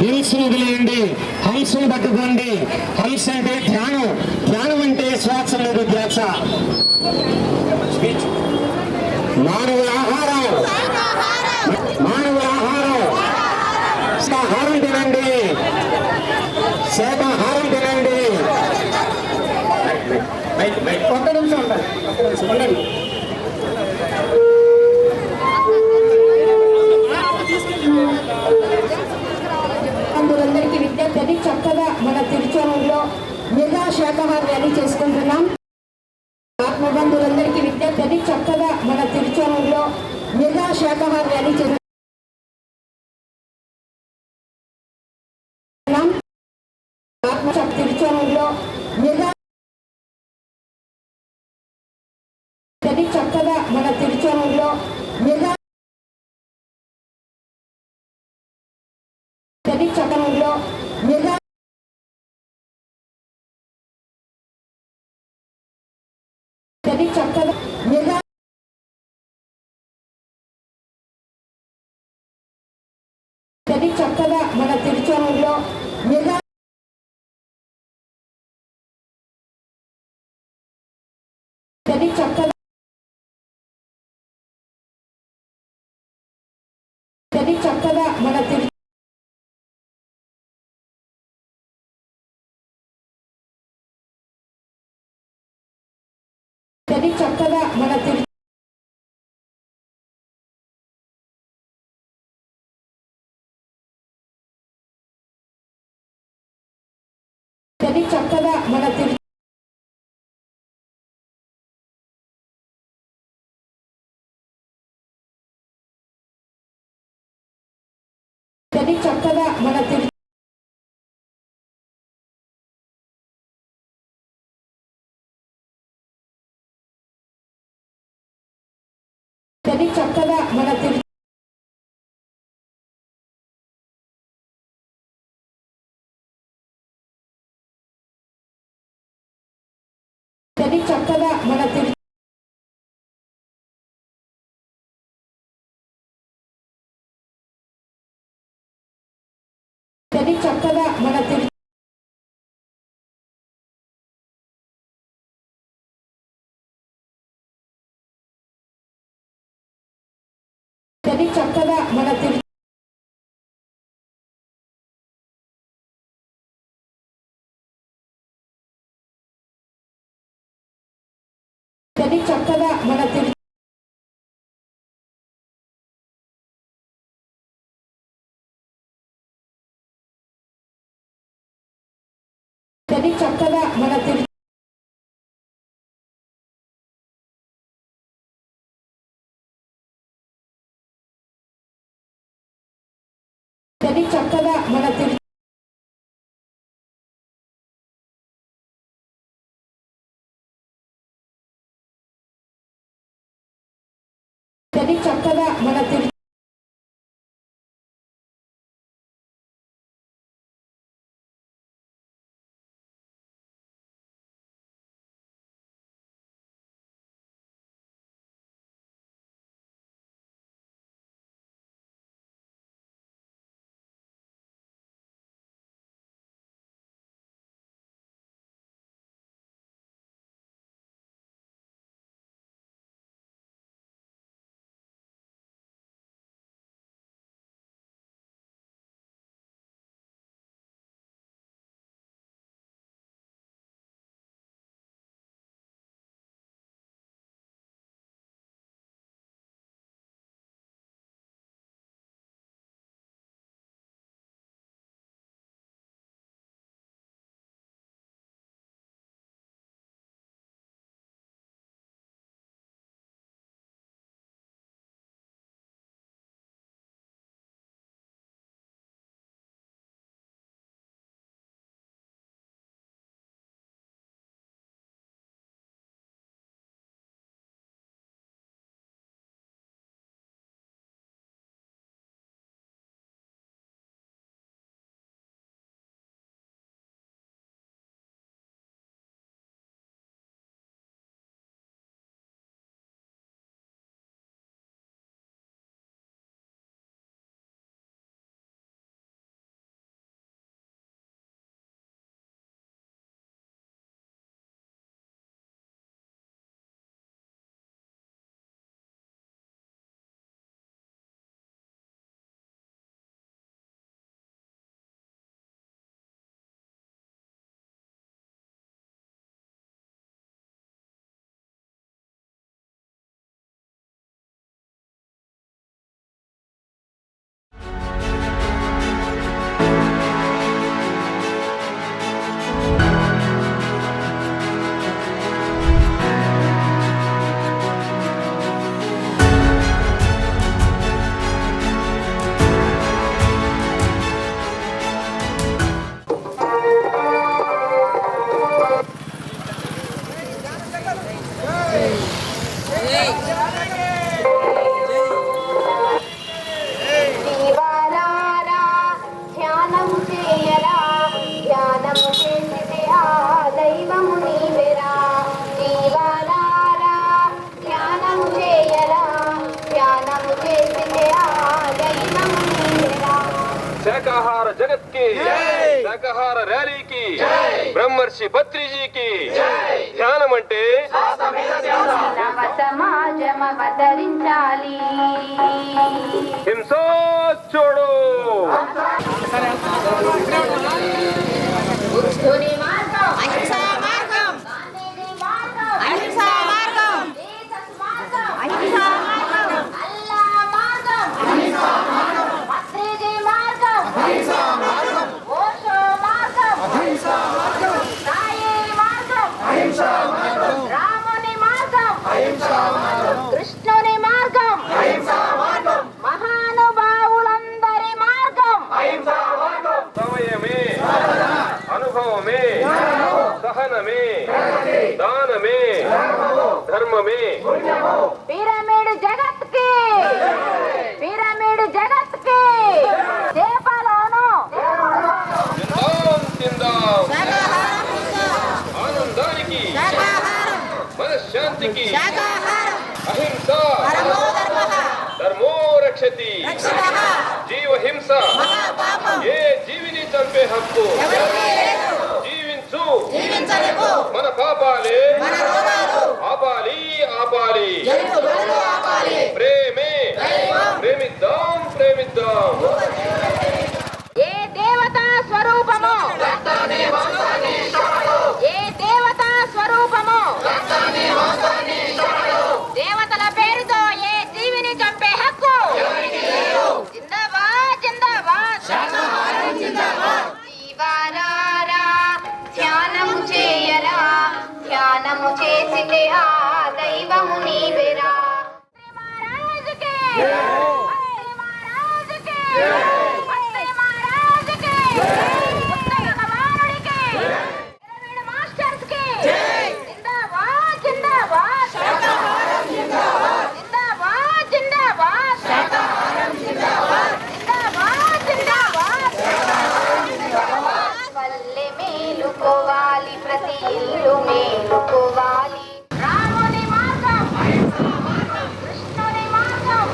హింసను వదిలేయండి, హంసను పట్టుకోండి. హంస అంటే ధ్యానం, ధ్యానం అంటే శ్వాస లేదు ధ్యాస. మానవుల ఆహారం, మానవుల ఆహారం శాకాహారం తినండి, శాకాహారం తినండి. ఒక్క నిమిషం ఉండండి. అందరికీ విజ్ఞప్తి, చక్కగా మన తిరుచానూరులో మెగా శాకాహార ర్యాలీ చేసుకుంటున్నాం. ఆత్మబంధువులందరికీ విజ్ఞప్తి, చక్కగా మన తిరుచానూరులో మెగా శాకాహార ర్యాలీ చేసుకుంటున్నాం. తిరుచానూరులో మెగా చక్కగా మన తిరుచానూరులో మెగా చక్కనూరులో మెగా చక్కగా మెగా చక్కగా మన తిరుచానూరులో మెగా చక్కగా చక్కగా మన చక్కగా మన చక్కగా మన చక్కగా మన చక్కగా మన చక్కగా మన చక్కగా మన చక్కగా మన చక్కగా మన చక్కగా మన చక్కగా మన చక్కగా మన కి శాకాహార ర్యాలీకి బ్రహ్మర్షి పత్రిజీకి ధ్యానం అంటే నవ సమాజం అవతరించాలి. హింసా చూడు బుద్ధుని మార్గం అహింసా మార్గం, గాంధీజీ మార్గం అహింసా మార్గం, జీసస్ మార్గం అహింసా మార్గం, అల్లా మార్గం అహింసా మార్గం, పత్రిజీ మార్గం అహింసా మార్గం, ఓషో మార్గం అహింసా మార్గం, సాయి మార్గం అహింసా మార్గం, రాముని మార్గం అహింసా మార్గం, కృష్ణుని మార్గం అహింసా మార్గం, మహానుభావులందరి మార్గం అహింసా మార్గం, సమయమే అనుభవమే సహనమే దానమే ధర్మమే. పిరమిడ్ జగత్ కి, పిరమిడ్ జగత్ కి చేపలోను తిందాం తిందాం ఆనందానికి మనశ్శాంతికి అహింస ధర్మో రక్షతి జీవ హింస ఏ జీవిని చంపే హక్కు జీవించు మన పాపాలే ఆపాలి ఆపాలి ప్రేమే ప్రేమిద్దాం ప్రేమిద్దాం. ఏ దేవతా స్వరూపము, ఏ దేవతా స్వరూపము, దేవతల పేరుతో ఏ జీవిని చంపే హక్కు జిందాబాద్ జిందాబాద్. జీవారారా ధ్యానము చేయరా, ధ్యానము చేసితే ఆ దైవము నీవెరా. మహారాజుకే మహారాజుకే మహారాజుకే ఉత్తర భగవానుడికే పిరమిడ్ మాస్టర్స్ కి జిందాబాద్ జిందాబాద్ జిందాబాద్ జిందాబాద్ జిందాబాద్ జిందాబాద్. పల్లె మేలుకోవాలి, ప్రతి ఇల్లు మేలుకోవాలి. రాముని మార్గం కృష్ణుని మార్గం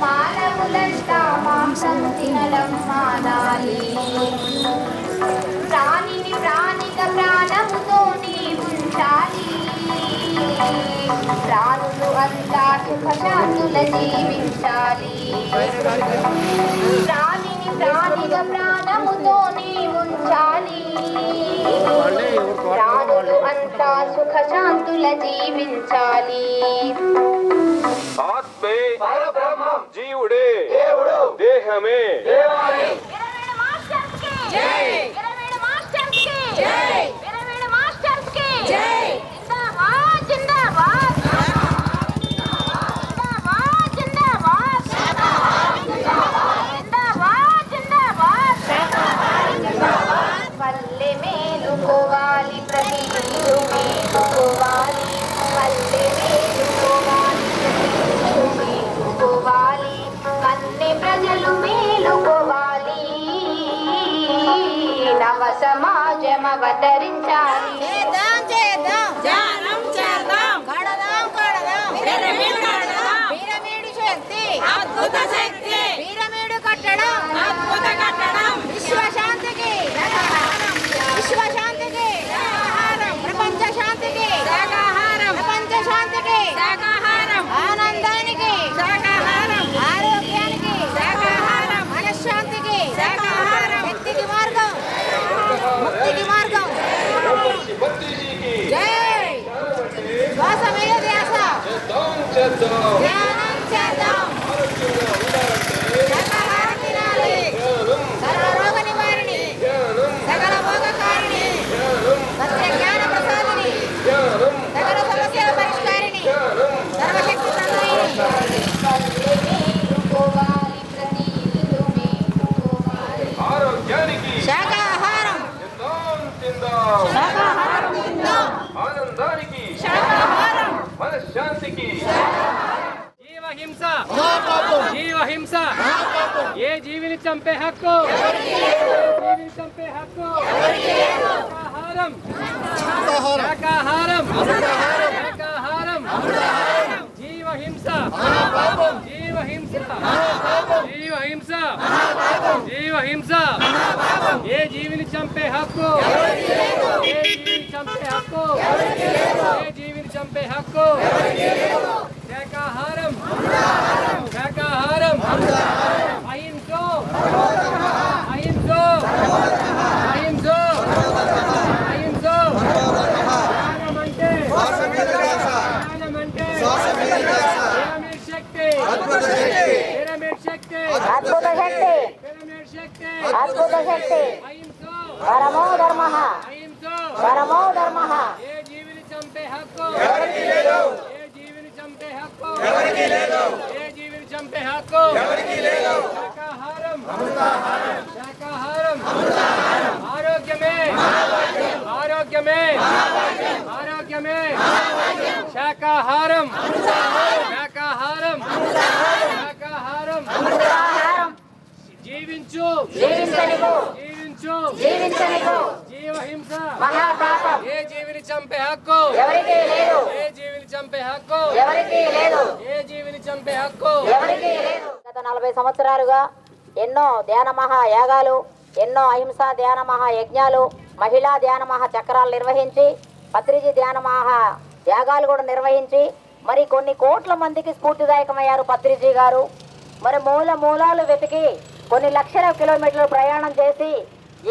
మానవులంతా మాంసం తినడం మానాలి. ప్రాణిని ప్రాణిక ప్రాణముతో ఉంచాలి. ప్రాణులు అంతా సుఖశాంతుల జీవించాలి. ప్రాణిని ప్రాణిక ప్రాణముతో ఉంచాలి. ప్రాణులు అంతా సుఖశాంతుల జీవించాలి. ఆత్మే జీవుడే దేహమే. పిరమిడ్ మాస్టర్స్ కి జై, పిరమిడ్ మాస్టర్స్ కి జై, పిరమిడ్ మాస్టర్స్ కి జై. జిందాబాద్ జిందాబాద్ జిందాబాద్ జిందాబాద్ జిందాబాద్ జిందాబాద్. పల్లె మేలుకోవాలి, ప్రతి ఇల్లు మేలుకోవాలి. పల్లె మేలుకోవాలి, ప్రతి ఇల్లు మేలుకోవాలి. అన్ని ప్రజలు మేలుకోవాలి. నవ సమాజం అవతరించాలి. అద్భుత శక్తి, పిరమిడ్ కట్టడం అద్భుత కట్టడం. విశ్వశాంతికి విశ్వశాంతికి ప్రపంచ శాంతికి శాకాహారం, ప్రపంచ శాంతికి శాకాహారం, ఆనందానికి శాకాహారం, ఆరోగ్యానికి శాకాహారం, మనశ్శాంతికి శాకాహారం, వ్యక్తికి మార్గం ముక్తికి మార్గం. పత్రిజీకి జై. శ్వాసమయ ధ్యాస చేద్దాం ధ్యానం చేద్దాం. శాకాహారం తినాలి. సర్వ రోగ నివారణి, సకల భోగకారిణి, సత్య జ్ఞాన ప్రసాదిని, సకల సమస్యల పరిష్కారిణి, సర్వశక్తి ప్రదాయిని. పల్లె మేలుకోవాలి, ప్రతి ఇల్లు మేలుకోవాలి. ఆరోగ్యానికి శాకాహారం తిందాం శాకాహారం తిందాం. ఆనందానికి శాకాహారం మనశ్శాంతికి ఏ జీవిని చంపే హక్కు, జీవిని చంపే హక్కు. శాకాహారం, శాకాహారం, శాకాహారం. జీవహింస, జీవహింస, జీవహింస, జీవహింస. ఏ జీవిని చంపే హక్కు, ఏ జీవిని చంపే హక్కు, ఏ జీవిని చంపే హక్కు. శాకాహారం, శాకాహారం. అహింసో, అహింసో, అహింసో, అహింసో. జ్ఞానమంటే, జ్ఞానమంటే పిరమిడ్ శక్తి, పిరమిడ్ శక్తి, అద్భుత శక్తి, పిరమిడ్ శక్తి. అద్భుత శక్తి. అహింసో, పరమో ధర్మ, అహింసో. పరమో ధర్మ. ఏ జీవిని చంపే హక్కు, ఏ జీవిని చంపే హక్కు, ఏ జీవిని చంపే హక్కు. శాకాహారం, శాకాహారం. ఆరోగ్యమే, ఆరోగ్యమే, ఆరోగ్యమే. శాకాహారం, శాకాహారం, శాకాహారం. జీవించు, జీవించనివ్వు, జీవించు. జీవించనివ్వు. జీవహింస. మహాపాపం ఏ జీవిని చంపే హక్కు, ఎవరికీ లేదు, ఏ జీవిని చంపే హక్కు, ఎవరికీ లేదు, ఏ జీవిని చంపే హక్కు. ఎవరికీ లేదు. గత 40 సంవత్సరాలుగా ఎన్నో ధ్యాన మహాయాగాలు, ఎన్నో అహింసా ధ్యాన మహాయజ్ఞాలు, మహిళా ధ్యాన మహా చక్రాలు నిర్వహించి, పత్రిజీ ధ్యాన మహా యాగాలు కూడా నిర్వహించి, మరి కొన్ని కోట్ల మందికి స్ఫూర్తిదాయకమయ్యారు పత్రిజీ గారు. మరి మూలాలు వెతికి కొన్ని లక్షల కిలోమీటర్లు ప్రయాణం చేసి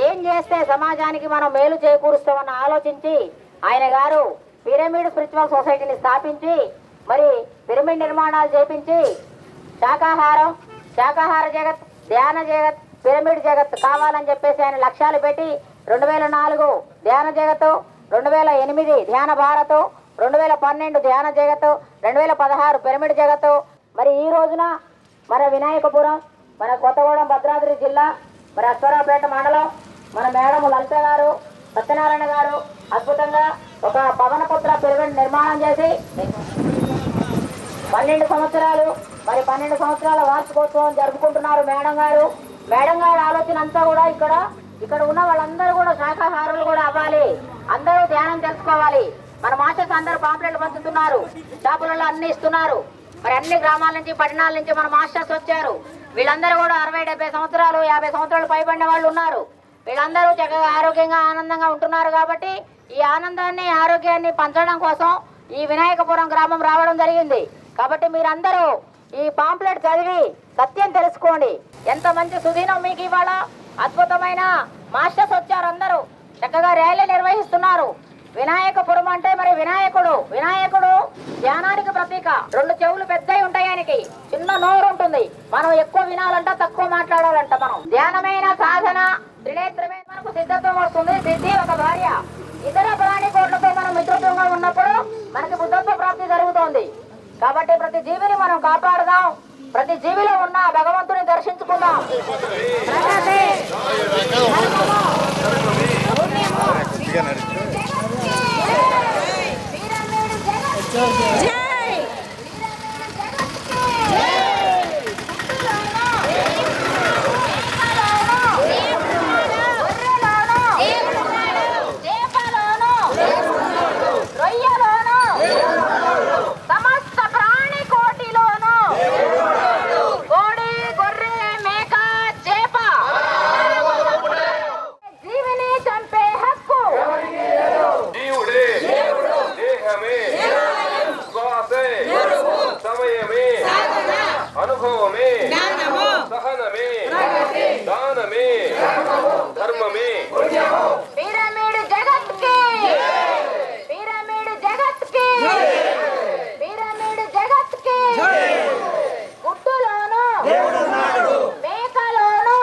ఏం చేస్తే సమాజానికి మనం మేలు చేకూరుస్తామని ఆలోచించి ఆయన గారు పిరమిడ్ స్పిరిచువల్ సొసైటీని స్థాపించి, మరి పిరమిడ్ నిర్మాణాలు చేపించి శాకాహారం, శాకాహార జగత్, ధ్యాన జగత్, పిరమిడ్ జగత్ కావాలని చెప్పేసి ఆయన లక్ష్యాలు పెట్టి 2004 ధ్యాన జగత్తు, 2008 ధ్యాన భారత్, 2012 ధ్యాన జగత్తు, 2016 పిరమిడ్ జగత్తు. మరి ఈ రోజున మన వినాయకపురం, మన కొత్తగూడెం భద్రాద్రి జిల్లా, మరి అశ్వరావుపేట మండలం, మన మేడం లలిత గారు, సత్యనారాయణ గారు అద్భుతంగా ఒక పవనపుత్ర పిరమిడ్ నిర్మాణం చేసి 12 సంవత్సరాలు, మరి 12 సంవత్సరాల వార్షికోత్సవం జరుపుకుంటున్నారు మేడం గారు. మేడం గారి ఆలోచన అంతా కూడా ఇక్కడ ఉన్న వాళ్ళందరూ కూడా శాకాహారులు కూడా అవ్వాలి, అందరూ ధ్యానం తెలుసుకోవాలి. మన మాస్టర్స్ అందరూ పాంప్లెట్లు పంచుతున్నారు, షాపులలో అన్ని ఇస్తున్నారు. మరి అన్ని గ్రామాల నుంచి, పట్టణాల నుంచి మన మాస్టర్స్ వచ్చారు. వీళ్ళందరూ కూడా 60-70 సంవత్సరాలు, 50 సంవత్సరాలు పైబడిన వాళ్ళు ఉన్నారు. వీళ్ళందరూ చక్కగా ఆరోగ్యంగా ఆనందంగా ఉంటున్నారు. కాబట్టి ఈ ఆనందాన్ని, ఆరోగ్యాన్ని పంచడం కోసం ఈ వినాయకపురం గ్రామం రావడం జరిగింది. కాబట్టి మీరందరూ ఈ పాంప్లెట్ చదివి సత్యం తెలుసుకోండి. ఎంత మంచి సుదీనం మీకు ఇవాళ. అద్భుతమైన మాస్టర్స్ వచ్చారు, అందరూ చక్కగా ర్యాలీ నిర్వహిస్తున్నారు. వినాయకపురం అంటే మరి వినాయకుడు ధ్యానానికి ప్రతీక. 2 చెవులు పెద్దవి ఉంటాయి, ఆయనకి చిన్న నోరు ఉంటుంది. మనం ఎక్కువ వినాలంట, తక్కువ మాట్లాడాలంట. మనం ధ్యానమైన సాధన త్రినేత్రమే మనకు సిద్ధత్వం వస్తుంది. సిద్ధి ఒక భార్య. ఇతర ప్రాణి కోట్లతో మనం మిత్రత్వంగా ఉన్నప్పుడు మనకి బుద్ధత్వ ప్రాప్తి జరుగుతోంది. కాబట్టి ప్రతి జీవిని మనం కాపాడుదాం, ప్రతి జీవిలో ఉన్న భగవంతుని దర్శించుకుందాం. సమస్త ప్రాణి కోటిలోను కోడి, గొర్రె, మేక, చేప జీవిని చంపే హక్కు జీవుడే, దేహమే, శ్వాసే, సమయమే, అనుభవమే, సహనమే, దానమే, ధర్మమే. పిరమిడ్ జగత్ కి, పిరమిడ్ జగత్ కి, పిరమిడ్ జగత్ కి. గుడ్డులోను మేకలోను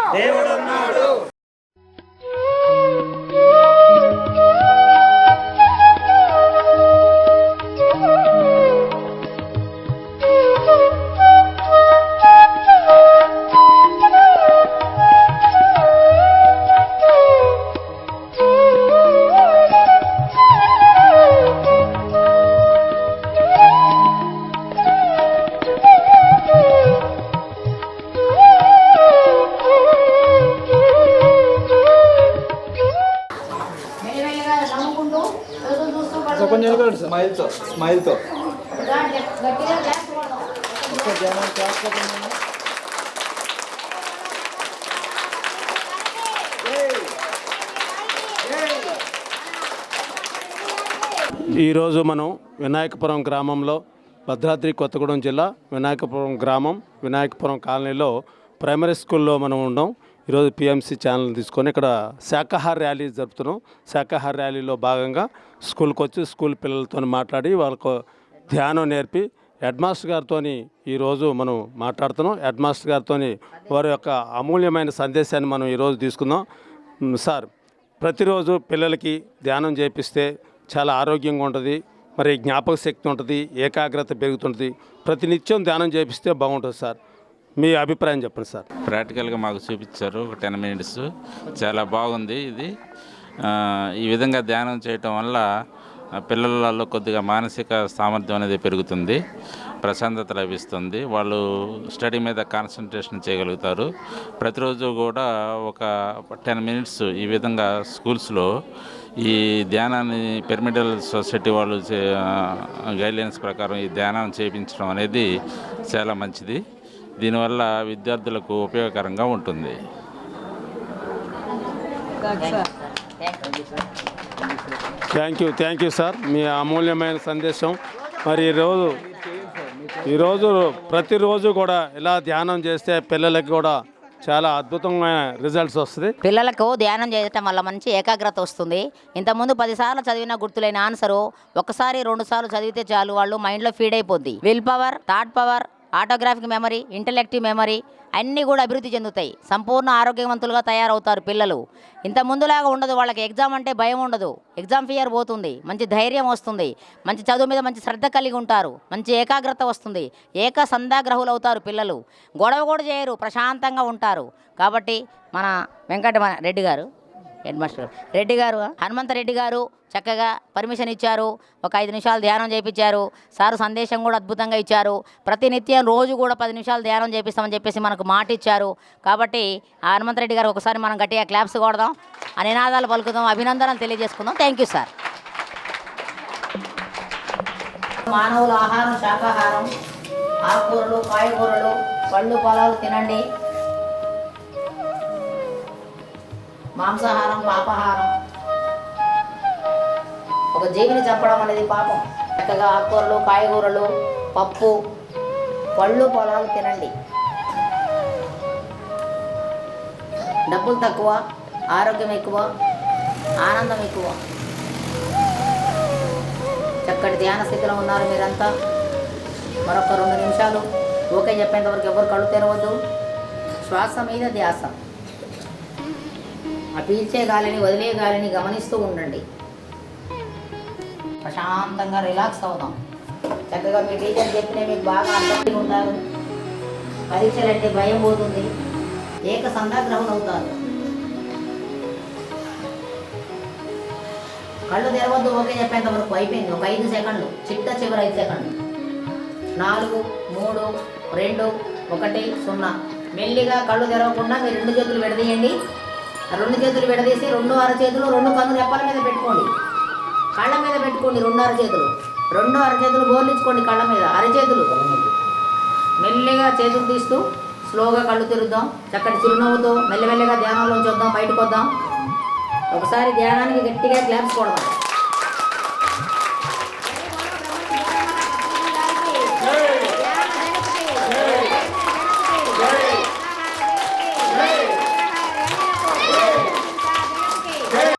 స్మైల్తో గట్టిగా క్లాస్ కొడదాం. ఈరోజు మనం వినాయకపురం గ్రామంలో భద్రాద్రి కొత్తగూడెం జిల్లా వినాయకపురం గ్రామం వినాయకపురం కాలనీలో ప్రైమరీ స్కూల్లో మనం ఉన్నాం. ఈరోజు పిఎంసి ఛానల్ తీసుకొని ఇక్కడ శాకాహార ర్యాలీ జరుపుతున్నాం. శాకాహార ర్యాలీలో భాగంగా స్కూల్కి వచ్చి స్కూల్ పిల్లలతో మాట్లాడి వాళ్ళకు ధ్యానం నేర్పి హెడ్ మాస్టర్ గారితో ఈరోజు మనం మాట్లాడుతున్నాం. హెడ్ మాస్టర్ గారితో వారి యొక్క అమూల్యమైన సందేశాన్ని మనం ఈరోజు తీసుకుందాం. సార్, ప్రతిరోజు పిల్లలకి ధ్యానం చేపిస్తే చాలా ఆరోగ్యంగా ఉంటుంది, మరి జ్ఞాపక శక్తి ఉంటుంది, ఏకాగ్రత పెరుగుతుంటుంది. ప్రతినిత్యం ధ్యానం చేపిస్తే బాగుంటుంది సార్. మీ అభిప్రాయం చెప్పండి సార్. ప్రాక్టికల్గా మాకు చూపించారు ఒక 10 minutes. చాలా బాగుంది ఇది. ఈ విధంగా ధ్యానం చేయటం వల్ల పిల్లలలో కొద్దిగా మానసిక సామర్థ్యం అనేది పెరుగుతుంది, ప్రశాంతత లభిస్తుంది, వాళ్ళు స్టడీ మీద కాన్సన్ట్రేషన్ చేయగలుగుతారు. ప్రతిరోజు కూడా ఒక 10 minutes ఈ విధంగా స్కూల్స్లో ఈ ధ్యానాన్ని పిరమిడల్ సొసైటీ వాళ్ళు గైడ్లైన్స్ ప్రకారం ఈ ధ్యానం చేయించడం అనేది చాలా మంచిది. దీనివల్ల విద్యార్థులకు ఉపయోగకరంగా ఉంటుంది. థ్యాంక్ యూ సార్, మీ అమూల్యమైన సందేశం. మరి ఈరోజు ప్రతిరోజు కూడా ఇలా ధ్యానం చేస్తే పిల్లలకి కూడా చాలా అద్భుతమైన రిజల్ట్స్ వస్తుంది. పిల్లలకు ధ్యానం చేయటం వల్ల మంచి ఏకాగ్రత వస్తుంది. ఇంతకుముందు 10 సార్లు చదివిన గుర్తులేని ఆన్సరు ఒకసారి 2 సార్లు చదివితే చాలు వాళ్ళు మైండ్లో ఫీడ్ అయిపోద్ది. Will power, thought power, autographic memory, intellective memory అన్నీ కూడా అభివృద్ధి చెందుతాయి. సంపూర్ణ ఆరోగ్యవంతులుగా తయారవుతారు పిల్లలు. ఇంత ముందులాగా ఉండదు, వాళ్ళకి ఎగ్జామ్ అంటే భయం ఉండదు, ఎగ్జామ్ ఫియర్ పోతుంది, మంచి ధైర్యం వస్తుంది, మంచి చదువు మీద మంచి శ్రద్ధ కలిగి ఉంటారు, మంచి ఏకాగ్రత వస్తుంది, సందాగ్రహులు అవుతారు పిల్లలు. గొడవ కూడా చేయరు, ప్రశాంతంగా ఉంటారు. కాబట్టి మన రెడ్డి గారు, హెడ్ మాస్టర్ రెడ్డి గారు, హనుమంతరెడ్డి గారు చక్కగా పర్మిషన్ ఇచ్చారు. ఒక 5 నిమిషాలు ధ్యానం చేయించారు. సారు సందేశం కూడా అద్భుతంగా ఇచ్చారు. ప్రతినిత్యం రోజు కూడా 10 నిమిషాలు ధ్యానం చేపిస్తామని చెప్పేసి మనకు మాట ఇచ్చారు. కాబట్టి ఆ హనుమంతరెడ్డి గారు ఒకసారి మనం గట్టిగా క్లాప్స్ కొడదాం, ఆ నినాదాలు పలుకుదాం, అభినందనలు తెలియజేసుకుందాం. Thank you sir. మానవుల ఆహారం శాకాహారం, ఆకుకూరలు, కాయగూరలు, పళ్ళు పొలాలు తినండి. మాంసాహారం పాపాహారం. ఒక జీవిని చంపడం అనేది పాపం. చక్కగా ఆకుకూరలు, కాయగూరలు, పప్పు, పళ్ళు పొలాలు తినండి. డబ్బులు తక్కువ, ఆరోగ్యం ఎక్కువ, ఆనందం ఎక్కువ. చక్కటి ధ్యాన స్థితిలో ఉన్నారు మీరంతా. మరొక 2 నిమిషాలు ఓకే చెప్పేంత వరకు ఎవరు కళ్ళు తెరవద్దు. శ్వాస మీద ధ్యాస. ఆ పీల్చే గాలిని వదిలే గాలిని గమనిస్తూ ఉండండి. ప్రశాంతంగా రిలాక్స్ అవుదాం. చక్కగా మీ టీచర్ చెప్పిన మీకు బాగా అర్థమై ఉంటారు. పరీక్షలంటే భయం పోతుంది, సందాగ్రహులు అవుతారు. కళ్ళు తెరవద్దు ఓకే చెప్పేంత వరకు అయిపోయింది. ఒక 5 సెకండ్లు, చివరి 5 సెకండ్లు. 4, 3, 2, 1, 0. మెల్లిగా కళ్ళు తెరవకుండా మీరు 2 చేతులు విడదీయండి. 2 చేతులు విడదీసి 2 అరచేతులు 2 కన్ను రెప్పల మీద పెట్టుకోండి. కళ్ళ మీద పెట్టుకోండి. 2 అరచేతులు 2 అరచేతులు బోర్లించుకోండి. కళ్ళ మీద అరచేతులు మెల్లిగా చేతులు తీస్తూ స్లోగా కళ్ళు తెరుద్దాం. చక్కటి చిరునవ్వుతో మెల్లమెల్లగా ధ్యానంలోంచి వద్దాం, బయటకు వద్దాం. ఒకసారి ధ్యానానికి గట్టిగా క్లాప్స్ కొడదాం.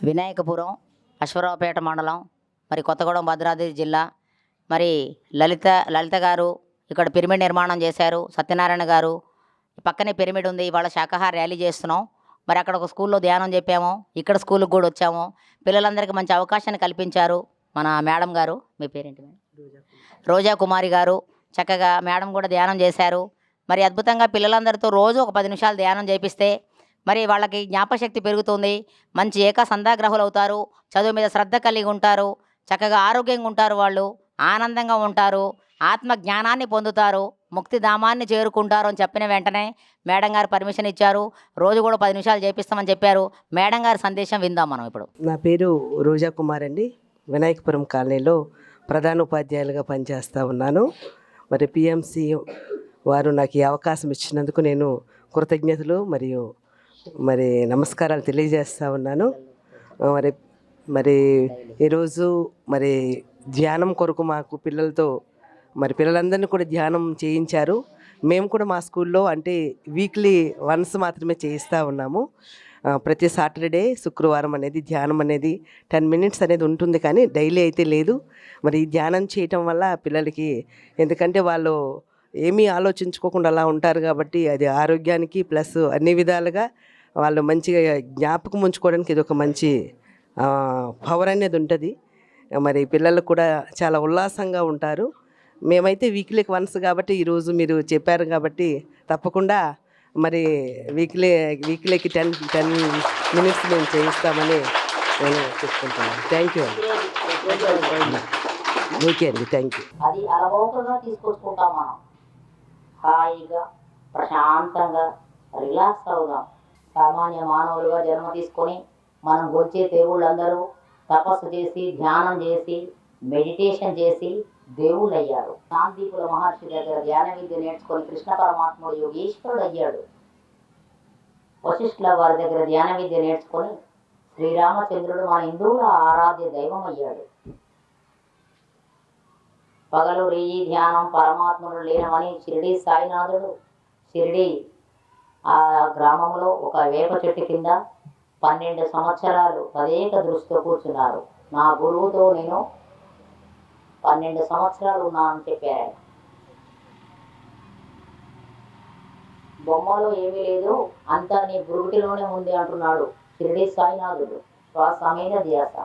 వినాయకపురం, అశ్వరావుపేట మండలం, మరి కొత్తగూడెం భద్రాద్రి జిల్లా. మరి లలిత గారు ఇక్కడ పిరమిడ్ నిర్మాణం చేశారు. సత్యనారాయణ గారు పక్కనే పిరమిడ్ ఉంది. ఇవాళ శాకాహార ర్యాలీ చేస్తున్నాం. మరి అక్కడ ఒక స్కూల్లో ధ్యానం చెప్పాము, ఇక్కడ స్కూల్కి కూడా వచ్చాము. పిల్లలందరికీ మంచి అవకాశాన్ని కల్పించారు మన మేడం గారు. మీ పేరేంటి? రోజా కుమారి గారు. చక్కగా మేడం కూడా ధ్యానం చేశారు. మరి అద్భుతంగా పిల్లలందరితో రోజు ఒక 10 నిమిషాలు ధ్యానం చేపిస్తే మరి వాళ్ళకి జ్ఞాపశక్తి పెరుగుతుంది, మంచి సందాగ్రహులు అవుతారు, చదువు మీద శ్రద్ధ కలిగి ఉంటారు, చక్కగా ఆరోగ్యంగా ఉంటారు, వాళ్ళు ఆనందంగా ఉంటారు, ఆత్మ జ్ఞానాన్ని పొందుతారు, ముక్తిధామాన్ని చేరుకుంటారు అని చెప్పిన వెంటనే మేడం గారు పర్మిషన్ ఇచ్చారు. రోజు కూడా 10 నిమిషాలు చేపిస్తామని చెప్పారు. మేడం గారి సందేశం విందాం మనం ఇప్పుడు. నా పేరు రోజా కుమార్ అండి. వినాయకపురం కాలనీలో ప్రధాన ఉపాధ్యాయులుగా పనిచేస్తూ ఉన్నాను. మరి పిఎంసి వారు నాకు ఈ అవకాశం ఇచ్చినందుకు నేను కృతజ్ఞతలు మరి నమస్కారాలు తెలియజేస్తూ ఉన్నాను. మరి ఈరోజు మరి ధ్యానం కొరకు మాకు పిల్లలందరినీ కూడా ధ్యానం చేయించారు. మేము కూడా మా స్కూల్లో అంటే వీక్లీ వన్స్ మాత్రమే చేయిస్తూ ఉన్నాము. ప్రతి సాటర్డే శుక్రవారం అనేది ధ్యానం అనేది 10 minutes అనేది ఉంటుంది, కానీ డైలీ అయితే లేదు. మరి ఈ ధ్యానం చేయటం వల్ల పిల్లలకి, ఎందుకంటే వాళ్ళు ఏమీ ఆలోచించుకోకుండా అలా ఉంటారు కాబట్టి అది ఆరోగ్యానికి ప్లస్ అన్ని విధాలుగా వాళ్ళు మంచిగా జ్ఞాపకం ఉంచుకోవడానికి ఇది ఒక మంచి పవర్ అనేది ఉంటుంది. మరి పిల్లలు కూడా చాలా ఉల్లాసంగా ఉంటారు. మేమైతే వీక్లీకి వన్స్ కాబట్టి ఈరోజు మీరు చెప్పారు కాబట్టి తప్పకుండా మరి వీక్లీకి 10 minutes మేము చేయిస్తామని నేను చెప్పుకుంటున్నాను. థ్యాంక్ యూ అండి. ఓకే అండి, థ్యాంక్ యూ. అది అలవోకగా తీసుకొచ్చుకుంటాం. మనం హాయిగా ప్రశాంతంగా రిలాక్స్ అవుదాం. సామాన్య మానవులుగా జన్మ తీసుకొని మనం వచ్చే దేవుళ్ళందరూ తపస్సు చేసి ధ్యానం చేసి మెడిటేషన్ చేసి దేవుళ్ళు అయ్యారు. శాంతిపుల మహర్షి దగ్గర ధ్యాన విద్య నేర్చుకొని కృష్ణ పరమాత్ముడు యోగేశ్వరుడు అయ్యాడు. వశిష్ఠుల వారి దగ్గర ధ్యాన విద్య నేర్చుకొని శ్రీరామచంద్రుడు మన హిందువుల ఆరాధ్య దైవం అయ్యాడు. పగలు రేయి ధ్యానం పరమాత్ముడు లేనమని షిరిడి సాయినాథుడు షిరిడి ఆ గ్రామంలో ఒక వేప చెట్టు కింద 12 సంవత్సరాలు తదేక దృష్టితో కూర్చున్నారు. నా గురువుతో నేను 12 సంవత్సరాలు ఉన్నానని చెప్పారు. బొమ్మలో ఏమీ లేదు, అంతా నీ బురుగుటిలోనే ఉంది అంటున్నాడు షిరిడి సాయినాథుడు. శ్వాస మీద ధ్యాస.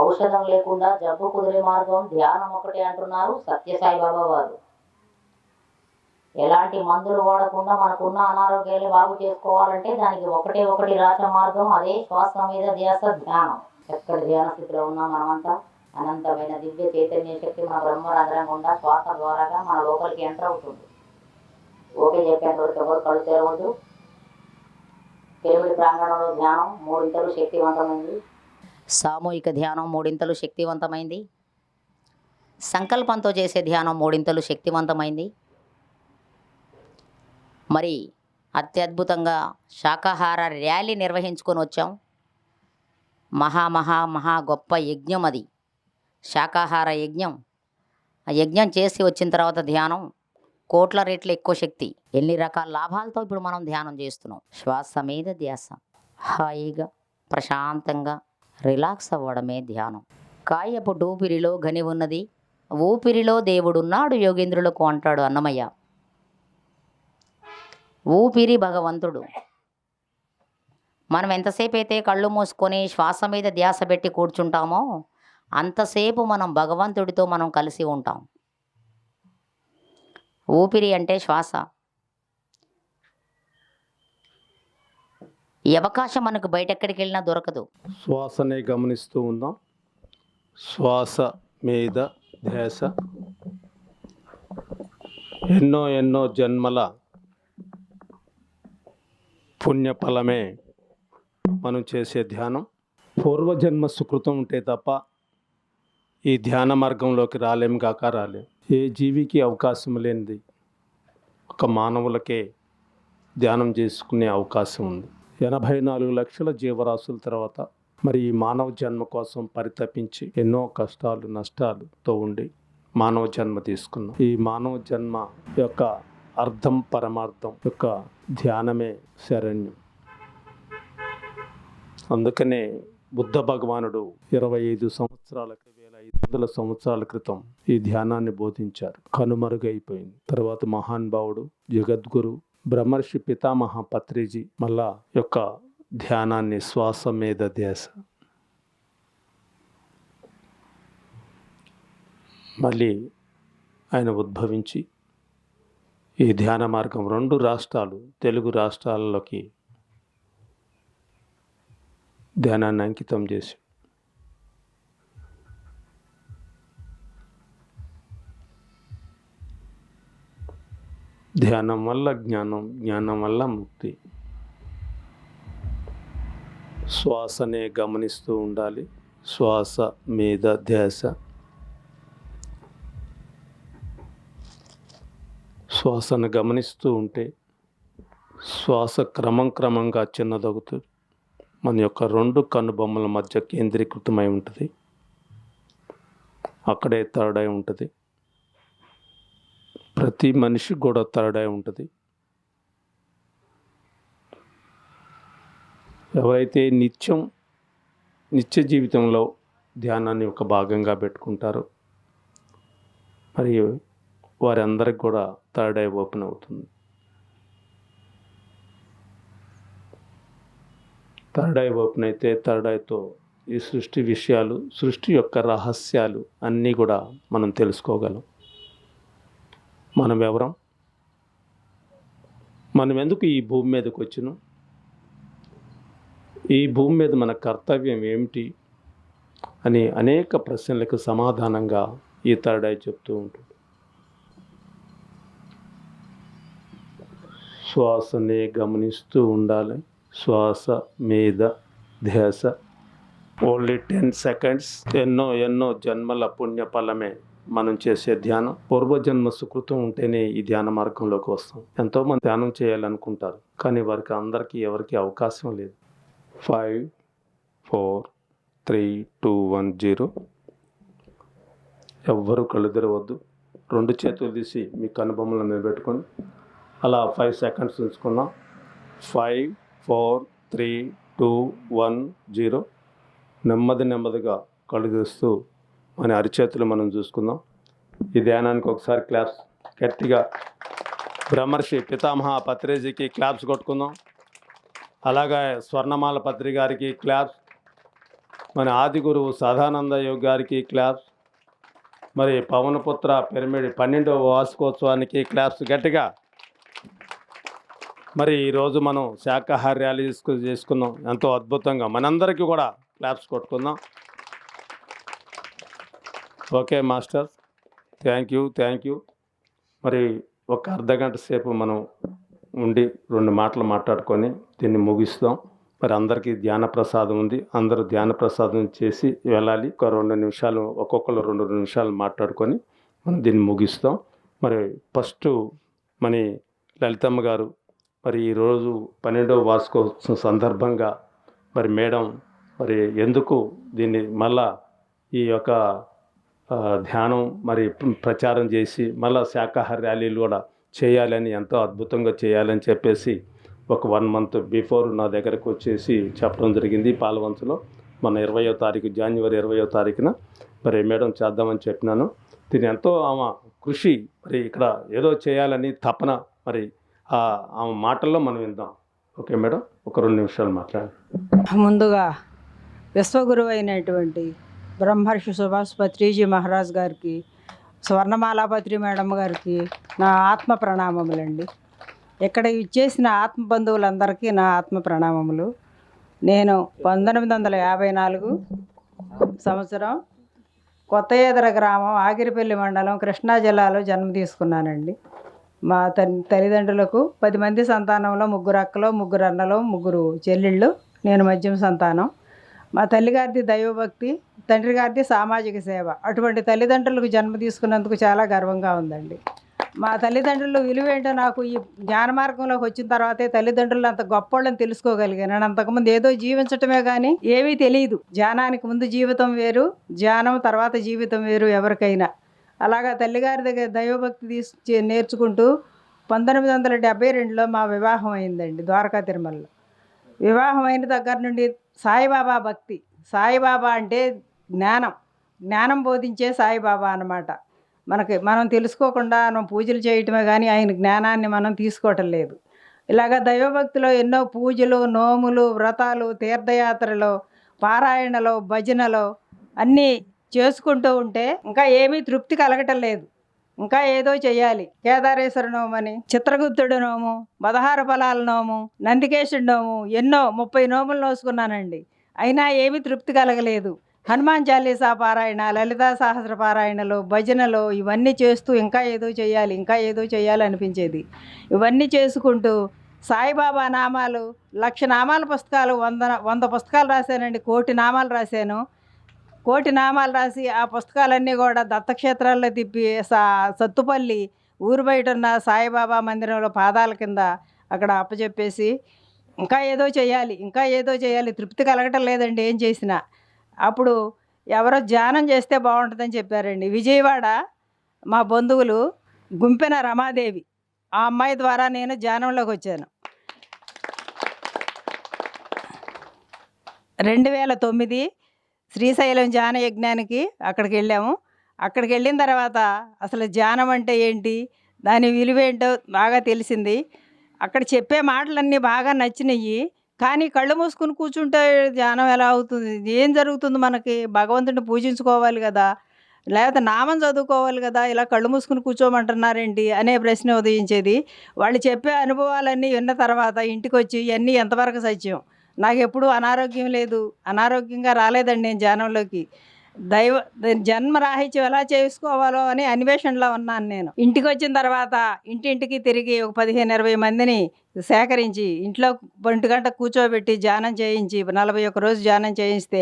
ఔషధం లేకుండా జబ్బు కుదిరే మార్గం ధ్యానం ఒకటే అంటున్నారు సత్యసాయిబాబా వారు. ఎలాంటి మందులు వాడకుండా మనకున్న అనారోగ్యాన్ని బాగు చేసుకోవాలంటే దానికి ఒకటి రాచ మార్గం, అదే శ్వాస మీద ధ్యాస ధ్యానం. ఎక్కడ ధ్యాన స్థితిలో ఉన్నాం మనమంతా అనంతమైన దివ్య చైతన్య శక్తి మన బ్రహ్మరంధ్రం గుండా శ్వాస ద్వారాగా మన లోపలికి ఎంటర్ అవుతుంది. ఓకే చెప్పేంత వరకు ఎవరు కళ్ళు తెరవద్దు. తెలుగు ప్రాంగణంలో ధ్యానం 3 శక్తివంతమైంది. సామూహిక ధ్యానం 3 శక్తివంతమైంది. సంకల్పంతో చేసే ధ్యానం 3 శక్తివంతమైంది. మరి అత్యద్భుతంగా శాకాహార ర్యాలీ నిర్వహించుకొని వచ్చాం. మహా గొప్ప యజ్ఞం అది, శాకాహార యజ్ఞం. ఆ యజ్ఞం చేసి వచ్చిన తర్వాత ధ్యానం కోట్ల రెట్లు ఎక్కువ శక్తి, ఎన్ని రకాల లాభాలతో ఇప్పుడు మనం ధ్యానం చేస్తున్నాం. శ్వాస మీద ధ్యాస, హాయిగా ప్రశాంతంగా రిలాక్స్ అవ్వడమే ధ్యానం. కాయపు ఊపిరిలో గని ఉన్నది, ఊపిరిలో దేవుడున్నాడు యోగేంద్రులకు అంటాడు అన్నమయ్య. ఊపిరి భగవంతుడు. మనం ఎంతసేపు అయితే కళ్ళు మూసుకొని శ్వాస మీద ధ్యాస పెట్టి కూర్చుంటామో అంతసేపు మనం భగవంతుడితో మనం కలిసి ఉంటాం. ఊపిరి అంటే శ్వాస. ఈ అవకాశం మనకు బయటెక్కడికి వెళ్ళినా దొరకదు. శ్వాసనే గమనిస్తూ ఉందాం. శ్వాస మీద ధ్యాస. ఎన్నో జన్మల పుణ్యఫలమే మనం చేసే ధ్యానం. పూర్వజన్మ సుకృతం ఉంటే తప్ప ఈ ధ్యాన మార్గంలోకి రాలేం. ఏ జీవికి అవకాశం లేనిది ఒక మానవులకే ధ్యానం చేసుకునే అవకాశం ఉంది. 84 లక్షల జీవరాశుల తర్వాత మరి ఈ మానవ జన్మ కోసం పరితపించి ఎన్నో కష్టాలు నష్టాలతో ఉండి మానవ జన్మ తీసుకున్నాం. ఈ మానవ జన్మ యొక్క అర్థం పరమార్థం యొక్క ధ్యానమే శరణ్యం. అందుకనే బుద్ధ భగవానుడు 25 సంవత్సరాలకు 1500 సంవత్సరాల క్రితం ఈ ధ్యానాన్ని బోధించారు. కనుమరుగైపోయింది. తర్వాత మహానుభావుడు జగద్గురు బ్రహ్మర్షి పితామహ పత్రిజీ మళ్ళా యొక్క ధ్యానాన్ని శ్వాస మీద ధ్యాస మళ్ళీ ఆయన ఉద్భవించి ఈ ధ్యాన మార్గం 2 రాష్ట్రాలు తెలుగు రాష్ట్రాలలోకి ధ్యానాన్ని అంకితం చేసి ధ్యానం వల్ల జ్ఞానం, జ్ఞానం వల్ల ముక్తి. శ్వాసనే గమనిస్తూ ఉండాలి. శ్వాస మీద ధ్యాస. శ్వాసను గమనిస్తూ ఉంటే శ్వాస క్రమంగా చిన్నదవుతుంది. మన యొక్క 2 కనుబొమ్మల మధ్య కేంద్రీకృతమై ఉంటుంది. అక్కడే థర్డ్ ఐ ఉంటుంది. ప్రతి మనిషి కూడా థర్డ్ ఐ ఉంటుంది. ఎవరైతే నిత్య జీవితంలో ధ్యానాన్ని ఒక భాగంగా పెట్టుకుంటారో మరియు వారందరికి కూడా థర్డ్ ఐ ఓపెన్ అవుతుంది. థర్డ్ ఐ ఓపెన్ అయితే థర్డ్ ఐతో ఈ సృష్టి విషయాలు, సృష్టి యొక్క రహస్యాలు అన్నీ కూడా మనం తెలుసుకోగలం. మనం ఎవరం, మనం ఎందుకు ఈ భూమి మీదకి వచ్చినాం, ఈ భూమి మీద మన కర్తవ్యం ఏమిటి అని అనేక ప్రశ్నలకు సమాధానంగా ఈ థర్డ్ ఐ చెప్తూ ఉంటుంది. శ్వాసనే గమనిస్తూ ఉండాలి. శ్వాస మీద ధ్యాస. Only 10 seconds. ఎన్నో జన్మల పుణ్యఫలమే మనం చేసే ధ్యానం. పూర్వజన్మ సుకృతం ఉంటేనే ఈ ధ్యాన మార్గంలోకి వస్తాం. ఎంతోమంది ధ్యానం చేయాలనుకుంటారు, కానీ వారికి అందరికీ ఎవరికి అవకాశం లేదు. 5 4 3 2 1 0. ఎవ్వరూ కళ్ళు తెరవద్దు. 2 చేతులు తీసి మీ కనుబొమ్మలను నిలబెట్టుకొని అలా 5 సెకండ్స్ ఉంచుకున్నాం. 5 4 3 2 1 0. నెమ్మదిగా కళ్ళు తెరుస్తూ మన అరిచేతులు మనం చూసుకుందాం. ఈ ధ్యానానికి ఒకసారి క్లాప్స్ గట్టిగా బ్రహ్మర్షి పితామహ పత్రేజీకి క్లాప్స్ కొట్టుకుందాం. అలాగే స్వర్ణమాల పత్రి గారికి క్లాప్స్, మన ఆది గురువు సదానంద యోగి గారికి క్లాప్స్, మరి పవనపుత్ర పిరమిడ్ 12వ వార్షికోత్సవానికి క్లాప్స్ గట్టిగా. మరి ఈరోజు మనం శాకాహార ర్యాలీ చేసుకుందాం ఎంతో అద్భుతంగా. మనందరికీ కూడా క్లాప్స్ కొట్టుకుందాం. Okay master, thank you. మరి ఒక అర్ధగంట సేపు మనం ఉండి 2 మాటలు మాట్లాడుకొని దీన్ని ముగిస్తాం. మరి అందరికీ ధ్యాన ప్రసాదం ఉంది, అందరూ ధ్యాన ప్రసాదం చేసి వెళ్ళాలి. ఒక 2 నిమిషాలు ఒక్కొక్కరు 2 నిమిషాలు మాట్లాడుకొని మనం దీన్ని ముగిస్తాం. మరి ఫస్ట్ మన లలితమ్మ గారు మరి ఈరోజు 12వ వార్షికోత్సవం సందర్భంగా మరి మేడం మరి ఎందుకు దీన్ని మళ్ళా ఈ యొక్క ధ్యానం మరి ప్రచారం చేసి మళ్ళా శాకాహార ర్యాలీలు కూడా చేయాలని, ఎంతో అద్భుతంగా చేయాలని చెప్పేసి ఒక 1 మంత్ బిఫోర్ నా దగ్గరకు వచ్చేసి చెప్పడం జరిగింది. పాలవంచలో మన 20వ తారీఖు జనవరి 20వ తారీఖున మరి మేడం చేద్దామని చెప్పినాను. దీని ఎంతో ఆమె కృషి, మరి ఇక్కడ ఏదో చేయాలని తపన, మరి ఆమె మాటల్లో మనం విందాం. ఓకే మేడం, ఒక 2 నిమిషాలు మాట్లాడండి. ముందుగా విశ్వగురువు అయినటువంటి బ్రహ్మర్షి సుభాష్ పత్రిజీ మహారాజ్ గారికి, స్వర్ణమాలాపత్రి మేడం గారికి నా ఆత్మ ప్రణామములండి. ఇక్కడ ఇచ్చేసిన ఆత్మ బంధువులందరికీ నా ఆత్మ ప్రణామములు. నేను 1954 సంవత్సరం కొత్తయేదర గ్రామం ఆగిరిపల్లి మండలం కృష్ణా జిల్లాలో జన్మ తీసుకున్నానండి. మా తల్లిదండ్రులకు 10 మంది సంతానంలో 3 అక్కలు, 3 అన్నలు, 3 చెల్లెళ్ళు, నేను మధ్యమ సంతానం. మా తల్లిగారిది దైవభక్తి, తండ్రి గారిది సామాజిక సేవ. అటువంటి తల్లిదండ్రులకు జన్మ తీసుకున్నందుకు చాలా గర్వంగా ఉందండి. మా తల్లిదండ్రులు విలువేంటో నాకు ఈ జ్ఞాన మార్గంలోకి వచ్చిన తర్వాతే తల్లిదండ్రులు అంత గొప్పోళ్ళని తెలుసుకోగలిగాను. నేను అంతకుముందు ఏదో జీవించటమే కానీ ఏమీ తెలియదు. ధ్యానానికి ముందు జీవితం వేరు, ధ్యానం తర్వాత జీవితం వేరు ఎవరికైనా. అలాగా తల్లిగారి దగ్గర దైవభక్తి నేర్చుకుంటూ 1972లో మా వివాహం అయిందండి ద్వారకా తిరుమలలో. వివాహం అయిన దగ్గర నుండి సాయిబాబా భక్తి. సాయిబాబా అంటే జ్ఞానం బోధించే సాయిబాబా అన్నమాట. మనం తెలుసుకోకుండా మనం పూజలు చేయటమే కానీ ఆయన జ్ఞానాన్ని మనం తీసుకోవటం లేదు. ఇలాగ దైవభక్తిలో ఎన్నో పూజలు, నోములు, వ్రతాలు, తీర్థయాత్రలు, పారాయణలో, భజనలో అన్నీ చేసుకుంటూ ఉంటే ఇంకా ఏమీ తృప్తి కలగటం లేదు. ఇంకా ఏదో చెయ్యాలి. కేదారేశ్వర నోమని, చిత్రగుప్తుడి నోము, 16 ఫలాల నోము, నందికేశుడి నోము, ఎన్నో 30 నోములు నోసుకున్నానండి. అయినా ఏమీ తృప్తి కలగలేదు. హనుమాన్ చాలీసా పారాయణ, లలితా సహస్ర పారాయణలు, భజనలు ఇవన్నీ చేస్తూ ఇంకా ఏదో చేయాలి అనిపించేది. ఇవన్నీ చేసుకుంటూ సాయిబాబా నామాలు 1,00,000 నామాల పుస్తకాలు 100 పుస్తకాలు రాశానండి. 1,00,000 నామాలు రాశాను. కోటి నామాలు రాసి ఆ పుస్తకాలన్నీ కూడా దత్తక్షేత్రాల్లో తిప్పి సత్తుపల్లి ఊరు బయట ఉన్న సాయిబాబా మందిరంలో పాదాల కింద అక్కడ అప్పచెప్పేసి ఇంకా ఏదో చేయాలి తృప్తి కలగటం లేదండి ఏం చేసినా. అప్పుడు ఎవరో ధ్యానం చేస్తే బాగుంటుందని చెప్పారండి. విజయవాడ మా బంధువులు గుంపెన రమాదేవి, ఆ అమ్మాయి ద్వారా నేను ధ్యానంలోకి వచ్చాను. 2009 శ్రీశైలం ధ్యాన యజ్ఞానికి అక్కడికి వెళ్ళాము. అక్కడికి వెళ్ళిన తర్వాత అసలు ధ్యానం అంటే ఏంటి, దాని విలువ ఏంటో బాగా తెలిసింది. అక్కడ చెప్పే మాటలన్నీ బాగా నచ్చినాయి. కానీ కళ్ళు మూసుకుని కూర్చుంటే ధ్యానం ఎలా అవుతుంది? ఏం జరుగుతుంది మనకి? భగవంతుడిని పూజించుకోవాలి కదా, లేకపోతే నామం చదువుకోవాలి కదా, ఇలా కళ్ళు మూసుకుని కూర్చోమంటున్నారేంటి అనే ప్రశ్న ఉదయించేది. వాళ్ళు చెప్పే అనుభవాలన్నీ విన్న తర్వాత ఇంటికి వచ్చి ఇవన్నీ ఎంతవరకు సత్యం, నాకు ఎప్పుడూ అనారోగ్యం లేదు, అనారోగ్యంగా రాలేదండి నేను ధ్యానంలోకి. జన్మ రాహిత్యం ఎలా చేసుకోవాలో అని అన్వేషణలో ఉన్నాను నేను. ఇంటికి వచ్చిన తర్వాత ఇంటింటికి తిరిగి ఒక 15-20 మందిని సేకరించి ఇంట్లో 1 గంట కూర్చోబెట్టి ధ్యానం చేయించి 41 రోజు ధ్యానం చేయిస్తే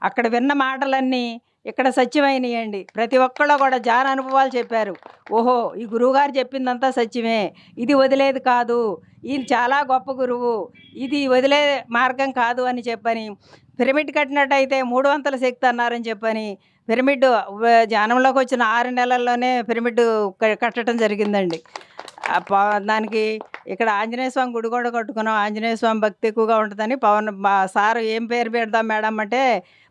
అక్కడ విన్న మాటలన్నీ ఇక్కడ సత్యమైనయండి. ప్రతి ఒక్కళ్ళు కూడా ధ్యాన అనుభవాలు చెప్పారు. ఓహో, ఈ గురువుగారు చెప్పిందంతా సత్యమే, ఇది వదిలేది కాదు, ఈయన చాలా గొప్ప గురువు, ఇది వదిలే మార్గం కాదు అని చెప్పని, పిరమిడ్ కట్టినట్టయితే 300 శక్తి అన్నారని చెప్పని పిరమిడ్ ధ్యానంలోకి వచ్చిన 6 నెలల్లోనే పిరమిడ్ కట్టడం జరిగిందండి. దానికి ఇక్కడ ఆంజనేయ స్వామి గుడి కూడా కట్టుకున్నాం. ఆంజనేయ స్వామి భక్తి ఎక్కువగా ఉంటుందని సార్ ఏం పేరు పెడదాం మేడం అంటే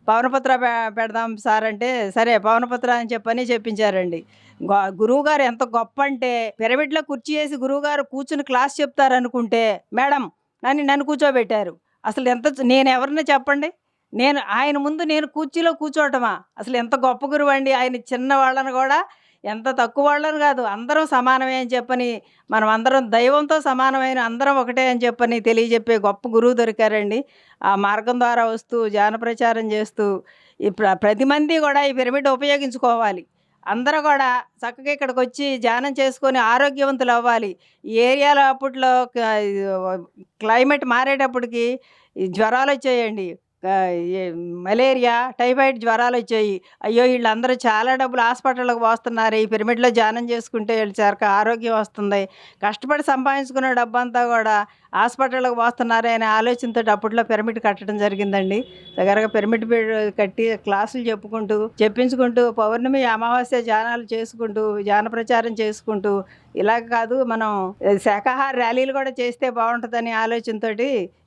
పవనపుత్ర పెడదాం సార్ అంటే సరే పవనపుత్ర అని చెప్పని చెప్పించారండి. గురువుగారు ఎంత గొప్ప అంటే పిరమిడ్లో కుర్చీ వేసి గురువుగారు కూర్చుని క్లాస్ చెప్తారనుకుంటే మేడం నన్ను కూర్చోబెట్టారు. అసలు నేను ఎవరిని చెప్పండి, ఆయన ముందు నేను కుర్చీలో కూర్చోవటమా? అసలు ఎంత గొప్ప గురువు అండి. ఆయన చిన్న వాళ్ళని కూడా, ఎంత తక్కువ వాళ్ళని కాదు, అందరం సమానమే అని చెప్పని, మనం అందరం దైవంతో సమానమైన అందరం ఒకటే అని చెప్పని తెలియజెప్పే గొప్ప గురువు దొరికారండి. ఆ మార్గం ద్వారా వస్తూ ధ్యాన ప్రచారం చేస్తూ ప్రతి మంది కూడా ఈ పిరమిడ్ ఉపయోగించుకోవాలి. అందరూ కూడా చక్కగా ఇక్కడికి వచ్చి ధ్యానం చేసుకొని ఆరోగ్యవంతులు అవ్వాలి. ఈ ఏరియాలో అప్పట్లో క్లైమేట్ మారేటప్పటికి జ్వరాలు వచ్చాయండి, మలేరియా, టైఫాయిడ్ జ్వరాలు వచ్చాయి. అయ్యో వీళ్ళందరూ చాలా డబ్బులు హాస్పిటల్కి పోస్తున్నారు, ఈ పిరమిడ్లో ధ్యానం చేసుకుంటే వీళ్ళు చరక ఆరోగ్యం వస్తుంది, కష్టపడి సంపాదించుకున్న డబ్బు అంతా కూడా హాస్పిటల్కి పోస్తున్నారు అనే ఆలోచనతో అప్పట్లో పిరమిడ్ కట్టడం జరిగిందండి. దగ్గరగా పిరమిడ్ కట్టి క్లాసులు చెప్పించుకుంటూ పౌర్ణమి అమావాస్య ధ్యానాలు చేసుకుంటూ ధ్యాన ప్రచారం చేసుకుంటూ, ఇలాగ కాదు మనం శాకాహార ర్యాలీలు కూడా చేస్తే బాగుంటుందని ఆలోచనతో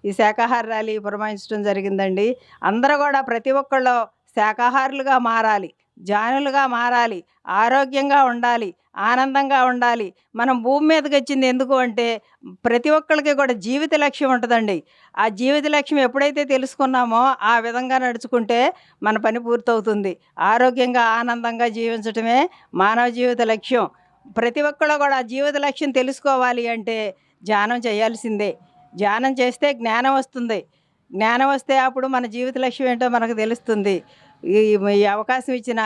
ఈ శాకాహార ర్యాలీ పురమాయించడం జరిగిందండి. అందరూ కూడా ప్రతి ఒక్కళ్ళు శాకాహారులుగా మారాలి, ధ్యానులుగా మారాలి, ఆరోగ్యంగా ఉండాలి, ఆనందంగా ఉండాలి. మనం భూమి మీదకి వచ్చింది ఎందుకు అంటే ప్రతి ఒక్కరికి కూడా జీవిత లక్ష్యం ఉంటుందండి. ఆ జీవిత లక్ష్యం ఎప్పుడైతే తెలుసుకున్నామో ఆ విధంగా నడుచుకుంటే మన పని పూర్తవుతుంది. ఆరోగ్యంగా ఆనందంగా జీవించటమే మానవ జీవిత లక్ష్యం. ప్రతి ఒక్కళ్ళు కూడా జీవిత లక్ష్యం తెలుసుకోవాలి అంటే ధ్యానం చేయాల్సిందే. ధ్యానం చేస్తే జ్ఞానం వస్తుంది. జ్ఞానం వస్తే అప్పుడు మన జీవిత లక్ష్యం ఏంటో మనకు తెలుస్తుంది. ఈ అవకాశం ఇచ్చిన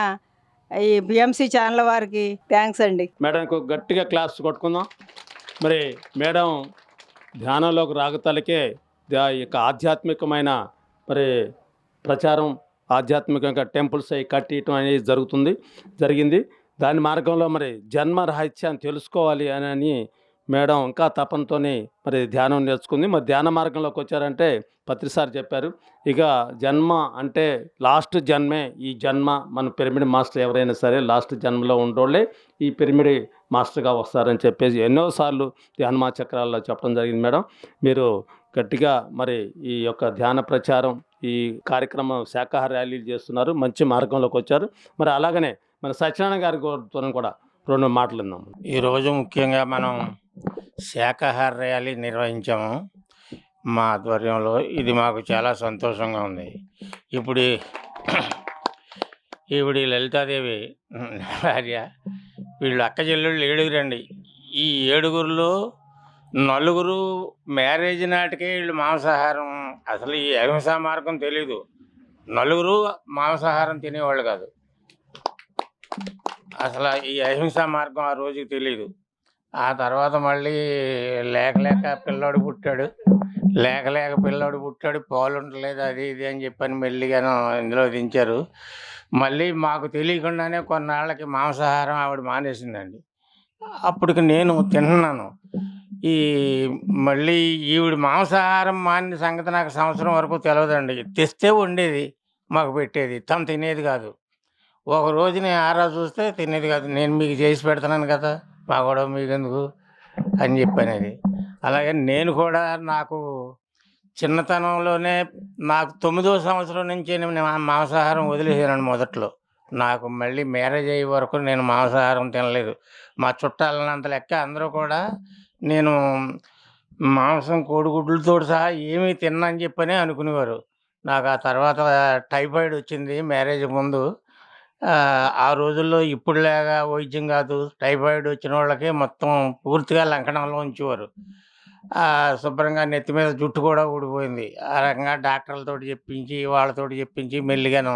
ఈ బిఎంసి ఛానల్ వారికి థ్యాంక్స్ అండి. మేడంకు గట్టిగా క్లాస్ కొట్టుకుందాం. మరి మేడం ధ్యానంలోకి రాగతలకే యొక్క ఆధ్యాత్మికమైన మరి ప్రచారం, ఆధ్యాత్మికంగా టెంపుల్స్ అవి కట్టడం అనేది జరిగింది. దాని మార్గంలో మరి జన్మ రహస్యాన్ని తెలుసుకోవాలి అని మేడం ఇంకా తపనతోని మరి ధ్యానం నేర్చుకుంది. మరి ధ్యాన మార్గంలోకి వచ్చారంటే పత్రిసారి చెప్పారు, ఇక జన్మ అంటే లాస్ట్ జన్మే ఈ జన్మ. మన పిరమిడ్ మాస్టర్ ఎవరైనా సరే లాస్ట్ జన్మలో ఉండోళ్ళే ఈ పిరమిడ్ మాస్టర్గా వస్తారని చెప్పేసి ఎన్నోసార్లు ధ్యానమా చక్రాల్లో చెప్పడం జరిగింది. మేడం మీరు గట్టిగా మరి ఈ యొక్క ధ్యాన ప్రచారం, ఈ కార్యక్రమం శాకాహార ర్యాలీలు చేస్తున్నారు, మంచి మార్గంలోకి వచ్చారు. మరి అలాగనే మన సత్యనారాయణ గారితో కూడా 2 మాటలు విన్నాము. ఈరోజు ముఖ్యంగా మనం శాకాహార ర్యాలీ నిర్వహించాము మా ఆధ్వర్యంలో. ఇది మాకు చాలా సంతోషంగా ఉంది. ఇప్పుడు లలితాదేవి భార్య, వీళ్ళు అక్క చెల్లెళ్ళు 7 ఈ 7లో 4 మ్యారేజ్ నాటికే వీళ్ళు మాంసాహారం, అసలు ఈ అహింసా మార్గం తెలీదు. 4 మాంసాహారం తినేవాళ్ళు కాదు. అసలు ఈ అహింసా మార్గం ఆ రోజుకి తెలీదు. ఆ తర్వాత మళ్ళీ లేక పిల్లోడు పుట్టాడు. లేక పిల్లోడు పుట్టాడు, పాలు ఉండలేదు, అది ఇది అని చెప్పని మెల్లిగాను ఇందులో దించారు. మళ్ళీ మాకు తెలియకుండానే కొన్నాళ్ళకి మాంసాహారం ఆవిడ మానేసిందండి. అప్పటికి నేను తిన్నాను. ఈ మళ్ళీ ఈవిడ మాంసాహారం మానిన సంగతి నాకు సంవత్సరం వరకు తెలియదండి. తెస్తే వండేది, మాకు పెట్టేది, తను తినేది కాదు. ఒక రోజు నేను ఆరా చూస్తే తినేది కాదు. నేను మీకు చేసి పెడుతున్నాను కదా, మా గొడవ మీకెందుకు అని చెప్పనేది. అలాగే నేను కూడా నాకు చిన్నతనంలోనే నాకు 9వ సంవత్సరం నుంచి నేను మాంసాహారం వదిలేసానండి. మొదట్లో నాకు మళ్ళీ మ్యారేజ్ అయ్యే వరకు నేను మాంసాహారం తినలేదు. మా చుట్టాలన్నంత లెక్క అందరూ కూడా నేను మాంసం కోడిగుడ్లతో సహా ఏమీ తిన్నని చెప్పని అనుకునేవారు. నాకు ఆ తర్వాత టైఫాయిడ్ వచ్చింది మ్యారేజ్ ముందు. ఆ రోజుల్లో ఇప్పుడులాగా వైద్యం కాదు. టైఫాయిడ్ వచ్చిన వాళ్ళకి మొత్తం పూర్తిగా లంకణంలో ఉంచేవారు. శుభ్రంగా నెత్తి మీద జుట్టు కూడా ఊడిపోయింది. ఆ రకంగా డాక్టర్లతోటి చెప్పించి వాళ్ళతోటి చెప్పించి మెల్లిగాను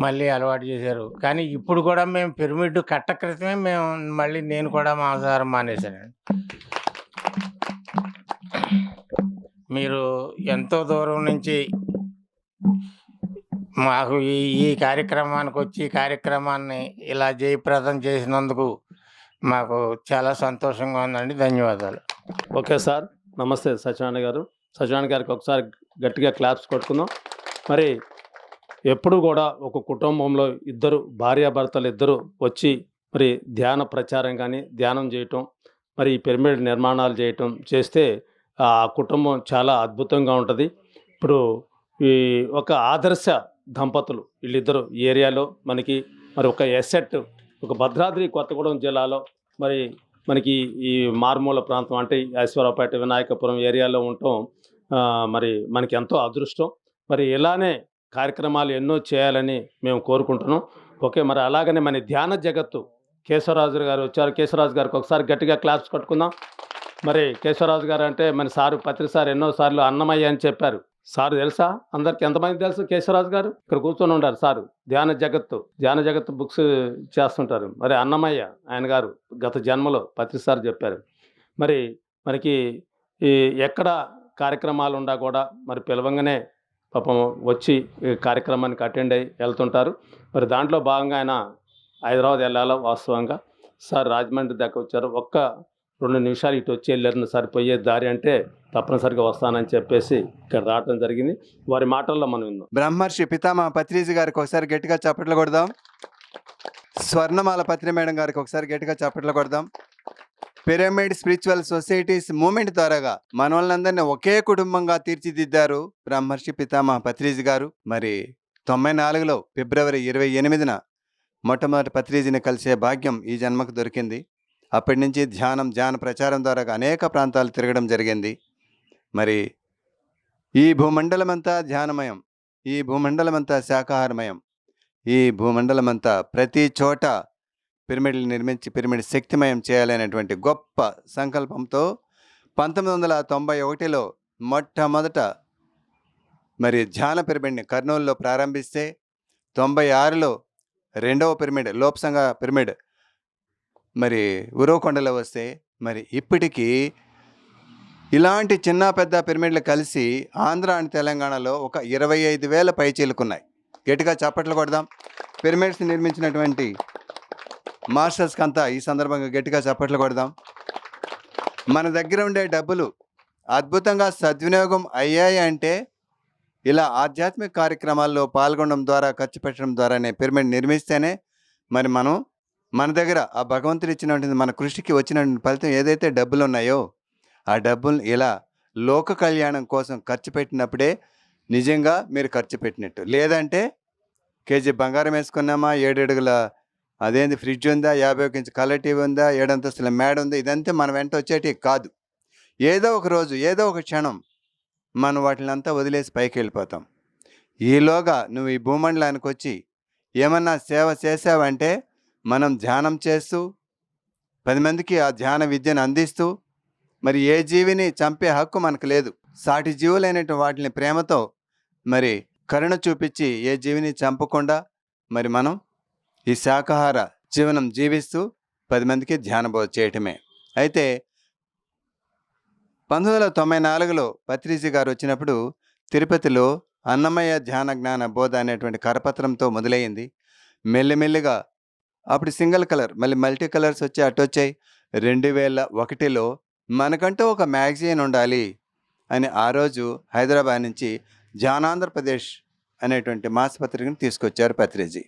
మళ్ళీ అలవాటు చేశారు. కానీ ఇప్పుడు కూడా మేము పిరమిడ్ కట్ట క్రితమే మళ్ళీ నేను కూడా మాంసాహారం మానేశానండి. మీరు ఎంతో దూరం నుంచి మాకు ఈ కార్యక్రమానికి వచ్చి ఈ కార్యక్రమాన్ని ఇలా జయప్రదం చేసినందుకు మాకు చాలా సంతోషంగా ఉందండి. ధన్యవాదాలు. ఓకే సార్, నమస్తే సత్యనారాయణ గారు. సత్యనారాయణ గారికి ఒకసారి గట్టిగా క్లాప్స్ కొట్టుకుందాం. మరి ఎప్పుడు కూడా ఒక కుటుంబంలో ఇద్దరు భార్యాభర్తలు ఇద్దరు వచ్చి మరి ధ్యాన ప్రచారం కానీ ధ్యానం చేయటం, మరి ఈ పిరమిడ్ నిర్మాణాలు చేయటం చేస్తే ఆ కుటుంబం చాలా అద్భుతంగా ఉంటుంది. ఇప్పుడు ఈ ఒక ఆదర్శ దంపతులు వీళ్ళిద్దరు ఏరియాలో మనకి మరి ఒక ఎసెట్, ఒక భద్రాద్రి కొత్తగూడెం జిల్లాలో మరి మనకి ఈ మారుమూల ప్రాంతం అంటే ఐశ్వరపేట వినాయకపురం ఏరియాలో ఉండటం మరి మనకి ఎంతో అదృష్టం. మరి ఇలానే కార్యక్రమాలు ఎన్నో చేయాలని మేము కోరుకుంటున్నాం. ఓకే, మరి అలాగనే మన ధ్యాన జగత్తు కేశవరాజు గారు వచ్చారు. కేశవరాజు గారికి ఒకసారి గట్టిగా క్లాప్స్ కొట్టుకుందాం. మరి కేశవరాజు గారు అంటే మన సారు పత్రి సార్ ఎన్నోసార్లు అన్నమయ్య అని చెప్పారు. సార్ తెలుసా అందరికి? ఎంతమంది తెలుసు కేశవరాజు గారు? ఇక్కడ కూర్చొని ఉంటారు సారు. ధ్యాన జగత్తు బుక్స్ చేస్తుంటారు. మరి అన్నమయ్య ఆయన గారు గత జన్మలో పత్రి సార్ చెప్పారు. మరి మనకి ఈ ఎక్కడ కార్యక్రమాలు ఉండా కూడా మరి పిలవంగానే పాపం వచ్చి ఈ కార్యక్రమానికి అటెండ్ అయ్యి వెళ్తుంటారు. మరి దాంట్లో భాగంగా ఆయన హైదరాబాద్ వెళ్ళాలో వాస్తవంగా సార్ రాజమండ్రి దాకా వచ్చారు. 1-2 నిమిషాలు ఇటు వచ్చి వెళ్ళారు సార్, పోయే దారి అంటే తప్పనిసరిగా వస్తానని చెప్పేసి ఇక్కడ రావడం జరిగింది. వారి మాటల్లో మనం విందాం. బ్రహ్మర్షి పితామహ పత్రిజీ గారికి ఒకసారి గట్టిగా చప్పట్లు కొడదాం. స్వర్ణమాల పత్రి మేడం గారికి ఒకసారి గట్టిగా చప్పట్లు కొడదాం. పిరమిడ్ స్పిరిచువల్ సొసైటీస్ మూమెంట్ ద్వారాగా మనల్ని ఒకే కుటుంబంగా తీర్చిదిద్దారు బ్రహ్మర్షి పితామహ పత్రిజీ గారు. మరి 94లో ఫిబ్రవరి 28న మొట్టమొదటి పత్రిజీని కలిసే భాగ్యం ఈ జన్మకు దొరికింది. అప్పటి నుంచి ధ్యాన ప్రచారం ద్వారా అనేక ప్రాంతాలు తిరగడం జరిగింది. మరి ఈ భూమండలమంతా ధ్యానమయం, ఈ భూమండలమంతా శాకాహారమయం, ఈ భూమండలమంతా ప్రతి చోట పిరమిడ్లు నిర్మించి పిరమిడ్ శక్తిమయం చేయాలనేటువంటి గొప్ప సంకల్పంతో 1991లో మొట్టమొదట మరి ధ్యాన పిరమిడ్ని కర్నూలులో ప్రారంభిస్తే 96లో రెండవ పిరమిడ్ లోప్సంగ పిరమిడ్ మరి ఉరవకొండలో వస్తే మరి ఇప్పటికీ ఇలాంటి చిన్న పెద్ద పిరమిడ్లు కలిసి ఆంధ్ర అండ్ తెలంగాణలో ఒక 25,000 పైచీలుకున్నాయి. గట్టిగా చప్పట్లు కొడదాం. పిరమిడ్స్ నిర్మించినటువంటి మాస్టర్స్కి అంతా ఈ సందర్భంగా గట్టిగా చప్పట్లు కొడదాం. మన దగ్గర ఉండే డబ్బులు అద్భుతంగా సద్వినియోగం అయ్యాయి అంటే ఇలా ఆధ్యాత్మిక కార్యక్రమాల్లో పాల్గొనడం ద్వారా ఖర్చు పెట్టడం ద్వారానే పిరమిడ్ నిర్మిస్తేనే మరి మన దగ్గర ఆ భగవంతుడు ఇచ్చినటువంటి మన కృషికి వచ్చినటువంటి ఫలితం ఏదైతే డబ్బులు ఉన్నాయో ఆ డబ్బులు ఇలా లోక కళ్యాణం కోసం ఖర్చు పెట్టినప్పుడే నిజంగా మీరు ఖర్చు పెట్టినట్టు. లేదంటే కేజీ బంగారం వేసుకున్నామా, 7 అడుగుల అదేంది ఫ్రిడ్జ్ ఉందా, 51 ఇంచ్ కలర్ టీవీ ఉందా, 7 అంతస్తుల మేడ ఉందా, ఇదంతా మన వెంట వచ్చేటి కాదు. ఏదో ఒక రోజు ఏదో ఒక క్షణం మనం వాటిని అంతా వదిలేసి పైకి వెళ్ళిపోతాం. ఈలోగా నువ్వు ఈ భూమండలానికి వచ్చి ఏమన్నా సేవ చేసావంటే మనం ధ్యానం చేస్తూ 10 మందికి ఆ ధ్యాన విద్యను అందిస్తూ మరి ఏ జీవిని చంపే హక్కు మనకు లేదు. సాటి జీవులైనటువంటి వాటిని ప్రేమతో మరి కరుణ చూపించి ఏ జీవిని చంపకుండా మరి మనం ఈ శాకాహార జీవనం జీవిస్తూ 10 మందికి ధ్యాన బోధ చేయటమే. అయితే 1994లో పత్రిజీ గారు వచ్చినప్పుడు తిరుపతిలో అన్నమయ్య ధ్యాన జ్ఞాన బోధ అనేటువంటి కరపత్రంతో మొదలైంది. మెల్లిమెల్లిగా అప్పుడు సింగిల్ కలర్, మళ్ళీ మల్టీ కలర్స్ వచ్చి అటొచ్చాయి. 2001లో మనకంటూ ఒక మ్యాగజైన్ ఉండాలి అని ఆ రోజు హైదరాబాద్ నుంచి ధ్యానాంధ్రప్రదేశ్ అనేటువంటి మాసపత్రికను తీసుకొచ్చారు పత్రిజీ.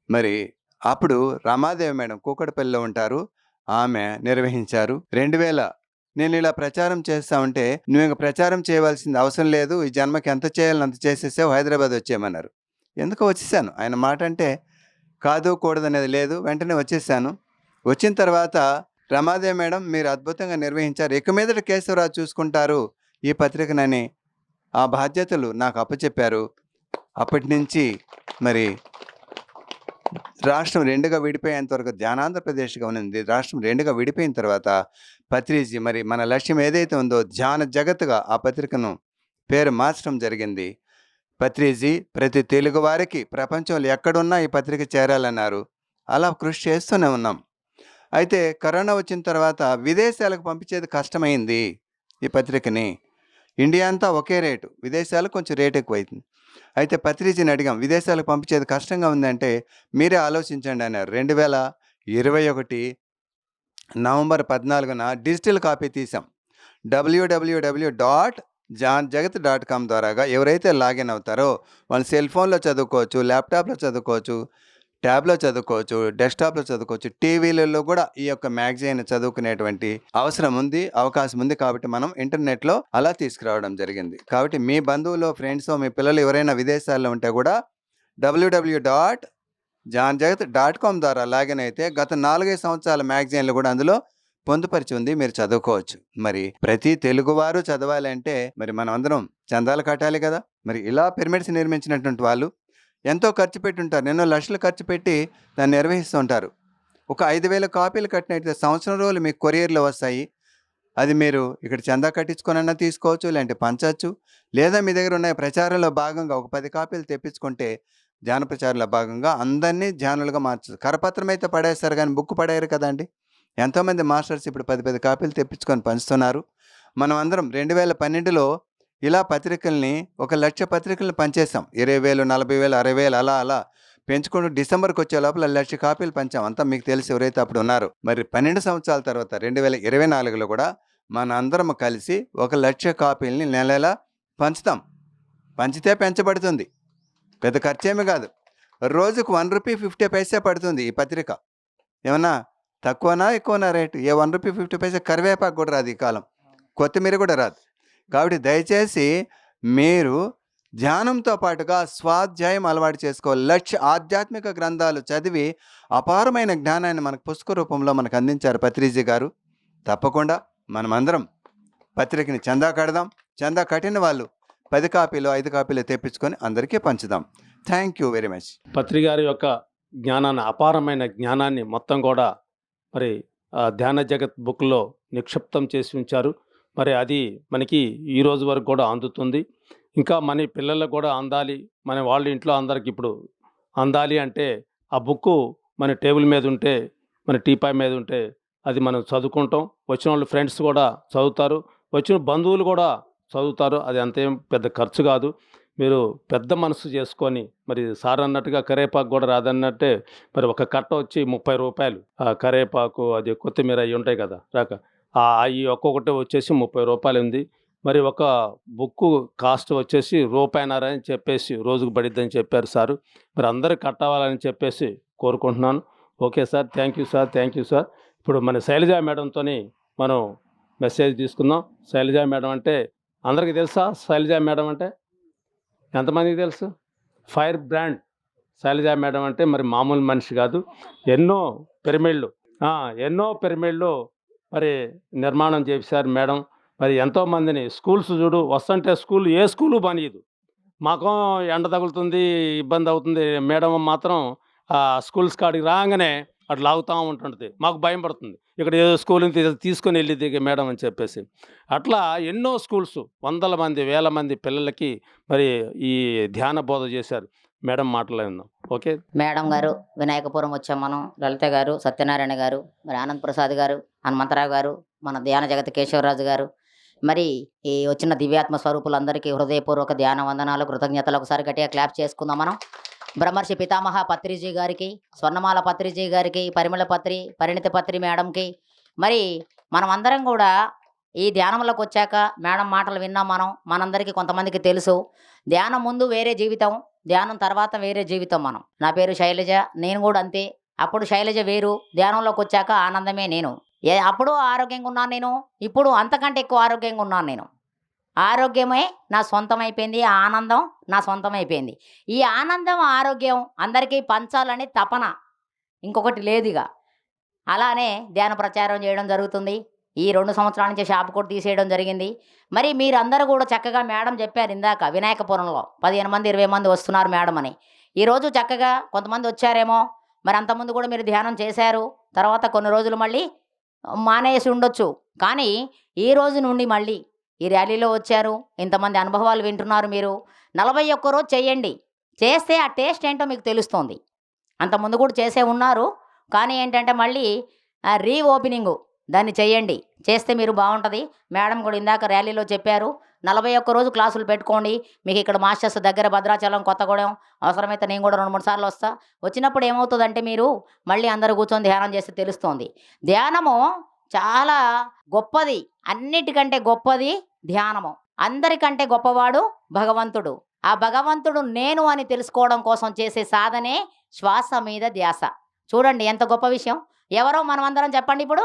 మరి అప్పుడు రమాదేవి మేడం కూకట్పల్లిలో ఉంటారు, ఆమె నిర్వహించారు. 2000 నేను ఇలా ప్రచారం చేస్తా ఉంటే, నువ్వు ఇంక ప్రచారం చేయవలసింది అవసరం లేదు, ఈ జన్మకి ఎంత చేయాలని అంత చేసేసావు, హైదరాబాద్ వచ్చేయమన్నారు. ఎందుకో వచ్చేసాను. ఆయన మాట అంటే కాదు కూడదు అనేది లేదు, వెంటనే వచ్చేసాను. వచ్చిన తర్వాత రమాదేవి మేడం మీరు అద్భుతంగా నిర్వహించారు, ఇక మీదట కేశవరావు చూసుకుంటారు ఈ పత్రికనని ఆ బాధ్యతలు నాకు అప్పచెప్పారు. అప్పటి నుంచి మరి రాష్ట్రం 2గా విడిపోయేంత వరకు ధ్యానాంధ్రప్రదేశ్గా ఉన్నది. రాష్ట్రం 2గా విడిపోయిన తర్వాత పత్రిజీ మరి మన లక్ష్యం ఏదైతే ఉందో ధ్యాన జగత్తుగా ఆ పత్రికను పేరు మార్చడం జరిగింది. పత్రిజీ ప్రతి తెలుగు వారికి ప్రపంచంలో ఎక్కడున్నా ఈ పత్రిక చేరాలన్నారు. అలా కృషి చేస్తూనే ఉన్నాం. అయితే కరోనా వచ్చిన తర్వాత విదేశాలకు పంపించేది కష్టమైంది ఈ పత్రికని. ఇండియా అంతా ఒకే రేటు, విదేశాలకు కొంచెం రేటు ఎక్కువైంది. అయితే పత్రిజీని అడిగాం, విదేశాలకు పంపించేది కష్టంగా ఉందంటే మీరే ఆలోచించండి అన్నారు. 2021 నవంబర్ 14న డిజిటల్ కాపీ తీసాం. www.janjagat.com ద్వారాగా ఎవరైతే లాగిన్ అవుతారో వాళ్ళు సెల్ ఫోన్లో చదువుకోవచ్చు, ల్యాప్టాప్లో చదువుకోవచ్చు, ట్యాబ్లో చదువుకోవచ్చు, డెస్క్టాప్లో చదువుకోవచ్చు, టీవీలలో కూడా ఈ యొక్క మ్యాగజైన్ చదువుకునేటువంటి అవసరం ఉంది, అవకాశం ఉంది. కాబట్టి మనం ఇంటర్నెట్లో అలా తీసుకురావడం జరిగింది. కాబట్టి మీ బంధువులు, ఫ్రెండ్స్, మీ పిల్లలు ఎవరైనా విదేశాల్లో ఉంటే కూడా www.janjagat.com ద్వారా లాగిన్ అయితే గత 4-5 సంవత్సరాల మ్యాగజైన్లు కూడా అందులో పొందుపరిచి ఉంది, మీరు చదువుకోవచ్చు. మరి ప్రతి తెలుగువారు చదవాలంటే మరి మనం అందరం చందాలు కట్టాలి కదా. మరి ఇలా పిరమిడ్స్ నిర్మించినటువంటి వాళ్ళు ఎంతో ఖర్చు పెట్టి ఉంటారు, ఎన్నో లక్షలు ఖర్చు పెట్టి దాన్ని నిర్వహిస్తూ ఉంటారు. ఒక 5,000 కాపీలు కట్టినట్టు సంవత్సరం రోజులు మీకు కొరియర్లో వస్తాయి. అది మీరు ఇక్కడ చందా కట్టించుకొనన్నా తీసుకోవచ్చు, లేదంటే పంచవచ్చు. లేదా మీ దగ్గర ఉన్న ప్రచారంలో భాగంగా ఒక 10 కాపీలు తెప్పించుకుంటే ధ్యాన ప్రచారంలో భాగంగా అందరినీ ధ్యానులుగా మార్చచ్చు. కరపత్రం అయితే పడేస్తారు కానీ బుక్ పడేయరు కదండి. ఎంతోమంది మాస్టర్స్ ఇప్పుడు 10 కాపీలు తెప్పించుకొని పంచుతున్నారు. మనం అందరం 2012లో ఇలా పత్రికల్ని 1,00,000 పత్రికలను పంచేసాం. 20,000, 40,000, 60,000 అలా అలా పెంచుకుంటూ డిసెంబర్కి వచ్చే లోపల 1,00,000 కాపీలు పంచాం. అంతా మీకు తెలిసి ఎవరైతే అప్పుడు ఉన్నారో. మరి 12 సంవత్సరాల తర్వాత 2024లో కూడా మన అందరం కలిసి 1,00,000 కాపీలని నెల పంచుతాం. పంచితే పెంచబడుతుంది, పెద్ద ఖర్చేమీ కాదు. రోజుకు ₹1.50 పడుతుంది ఈ పత్రిక. ఏమన్నా తక్కువనా ఎక్కువనా రేటు? ఏ ₹1.50 కరివేపాకు కూడా రాదు ఈ కాలం, కొత్తిమీర కూడా రాదు. కాబట్టి దయచేసి మీరు ధ్యానంతో పాటుగా స్వాధ్యాయం అలవాటు చేసుకోవాలి. 1,00,000 ఆధ్యాత్మిక గ్రంథాలు చదివి అపారమైన జ్ఞానాన్ని మనకు పుస్తక రూపంలో మనకు అందించారు పత్రిజీ గారు. తప్పకుండా మనమందరం పత్రికని చందా కడదాం. చందా కట్టిన వాళ్ళు 10 కాపీలు 5 కాపీలు తెప్పించుకొని అందరికీ పంచుదాం. Thank you very much. పత్రిగారి యొక్క జ్ఞానాన్ని, అపారమైన జ్ఞానాన్ని మొత్తం కూడా మరి ధ్యాన జగత్ బుక్లో నిక్షిప్తం చేసి ఉంచారు. మరి అది మనకి ఈ రోజు వరకు కూడా అందుతుంది. ఇంకా మన పిల్లలకు కూడా అందాలి, మన వాళ్ళ ఇంట్లో అందరికి ఇప్పుడు అందాలి అంటే ఆ బుక్కు మన టేబుల్ మీద ఉంటే, మన టీపాయ్ మీద ఉంటే అది మనం చదువుకుంటాం. వచ్చిన వాళ్ళు ఫ్రెండ్స్ కూడా చదువుతారు, వచ్చిన బంధువులు కూడా చదువుతారు. అది అంతేం పెద్ద ఖర్చు కాదు. మీరు పెద్ద మనసు చేసుకొని, మరి సార్ అన్నట్టుగా కరేపాకు కూడా రాదన్నట్టే మరి ఒక కట్ట వచ్చి ₹30. ఆ కరేపాకు, అది కొత్తిమీర అవి ఉంటాయి కదా రాక, అవి ఒక్కొక్కటి వచ్చేసి ₹30 ఉంది. మరి ఒక బుక్కు కాస్ట్ వచ్చేసి ₹1.50 అని చెప్పేసి రోజుకు పడిద్దని చెప్పారు సారు. మరి అందరూ కట్టవాలని చెప్పేసి కోరుకుంటున్నాను. Okay sir, thank you sir, thank you sir. ఇప్పుడు మన శైలజా మేడంతో మనం మెసేజ్ తీసుకుందాం. శైలజా మేడం అంటే అందరికీ తెలుసా? శైలజా మేడం అంటే ఎంతమందికి తెలుసు? ఫైర్ బ్రాండ్ శైలజా మేడం అంటే మరి మామూలు మనిషి కాదు. ఎన్నో పిరమిడ్లు మరి నిర్మాణం చేశారు మేడం. మరి ఎంతోమందిని స్కూల్స్ చూడు, వస్తుంటే ఏ స్కూలు పనియదు. మాకు ఎండ తగులుతుంది, ఇబ్బంది అవుతుంది. మేడం మాత్రం స్కూల్స్ కాడికి రాగానే అట్లా లాగుతూ ఉంటుంటుంది. మాకు భయం పడుతుంది, ఇక్కడ ఏదో స్కూల్ని తీసుకొని వెళ్ళిద్ది మేడం అని చెప్పేసి. అట్లా ఎన్నో స్కూల్స్, 100 మంది 1000 మంది పిల్లలకి మరి ఈ ధ్యాన బోధ చేశారు. మేడం మాట్లాడిందాం. ఓకే. మేడం గారు వినాయకపురం వచ్చాం మనం. లలిత గారు, సత్యనారాయణ గారు, మరి ఆనంద్ ప్రసాద్ గారు, హనుమంతరావు గారు, మన ధ్యాన జగత్ కేశవరాజు గారు, మరి ఈ వచ్చిన దివ్యాత్మ స్వరూపులందరికీ హృదయపూర్వక ధ్యాన వందనాలు, కృతజ్ఞతలు. ఒకసారి గట్టిగా క్లాప్ చేసుకుందాం మనం. బ్రహ్మర్షి పితామహ పత్రిజీ గారికి, స్వర్ణమాల పత్రిజీ గారికి, పరిమళ పత్రి, పరిణిత పత్రి మేడంకి, మరి మనం అందరం కూడా ఈ ధ్యానంలోకి వచ్చాక మేడం మాటలు విన్నాం మనం. మనందరికీ కొంతమందికి తెలుసు, ధ్యానం ముందు వేరే జీవితం, ధ్యానం తర్వాత వేరే జీవితం. మనం, నా పేరు శైలజ, నేను కూడా అంతే. అప్పుడు శైలజ వేరు, ధ్యానంలోకి వచ్చాక ఆనందమే నేను. అప్పుడు ఆరోగ్యంగా ఉన్నాను నేను, ఇప్పుడు అంతకంటే ఎక్కువ ఆరోగ్యంగా ఉన్నాను నేను. ఆరోగ్యమే నా సొంతం అయిపోయింది, ఆనందం నా సొంతం అయిపోయింది. ఈ ఆనందం ఆరోగ్యం అందరికీ పంచాలని తపన, ఇంకొకటి లేదుగా. అలానే ధ్యాన ప్రచారం చేయడం జరుగుతుంది. ఈ 2 సంవత్సరాల నుంచి షాప్ కూడా తీసేయడం జరిగింది. మరి మీరందరూ కూడా చక్కగా మేడం చెప్పారు ఇందాక, వినాయకపురంలో 15 మంది 20 మంది వస్తున్నారు మేడం అని. ఈరోజు చక్కగా కొంతమంది వచ్చారేమో, మరి అంతకుముందు కూడా మీరు ధ్యానం చేశారు, తర్వాత కొన్ని రోజులు మళ్ళీ మానేసి ఉండొచ్చు. కానీ ఈ రోజు నుండి మళ్ళీ ఈ ర్యాలీలో వచ్చారు, ఇంతమంది అనుభవాలు వింటున్నారు. మీరు 41 రోజు చేయండి, చేస్తే ఆ టేస్ట్ ఏంటో మీకు తెలుస్తుంది. అంతకుముందు కూడా చేసే ఉన్నారు, కానీ ఏంటంటే మళ్ళీ రీఓపెనింగు దాన్ని చేయండి, చేస్తే మీరు బాగుంటుంది. మేడం కూడా ఇందాక ర్యాలీలో చెప్పారు, 41 రోజు క్లాసులు పెట్టుకోండి. మీకు ఇక్కడ మాస్టర్స్ దగ్గర భద్రాచలం, కొత్తగూడెం, అవసరమైతే నేను కూడా 2-3 సార్లు వస్తా. వచ్చినప్పుడు ఏమవుతుందంటే మీరు మళ్ళీ అందరూ కూర్చొని ధ్యానం చేస్తే తెలుస్తుంది. ధ్యానము చాలా గొప్పది, అన్నిటికంటే గొప్పది ధ్యానము. అందరికంటే గొప్పవాడు భగవంతుడు. ఆ భగవంతుడు నేను అని తెలుసుకోవడం కోసం చేసే సాధనే శ్వాస మీద ధ్యాస. చూడండి ఎంత గొప్ప విషయం. ఎవరో మనం అందరం చెప్పండి, ఇప్పుడు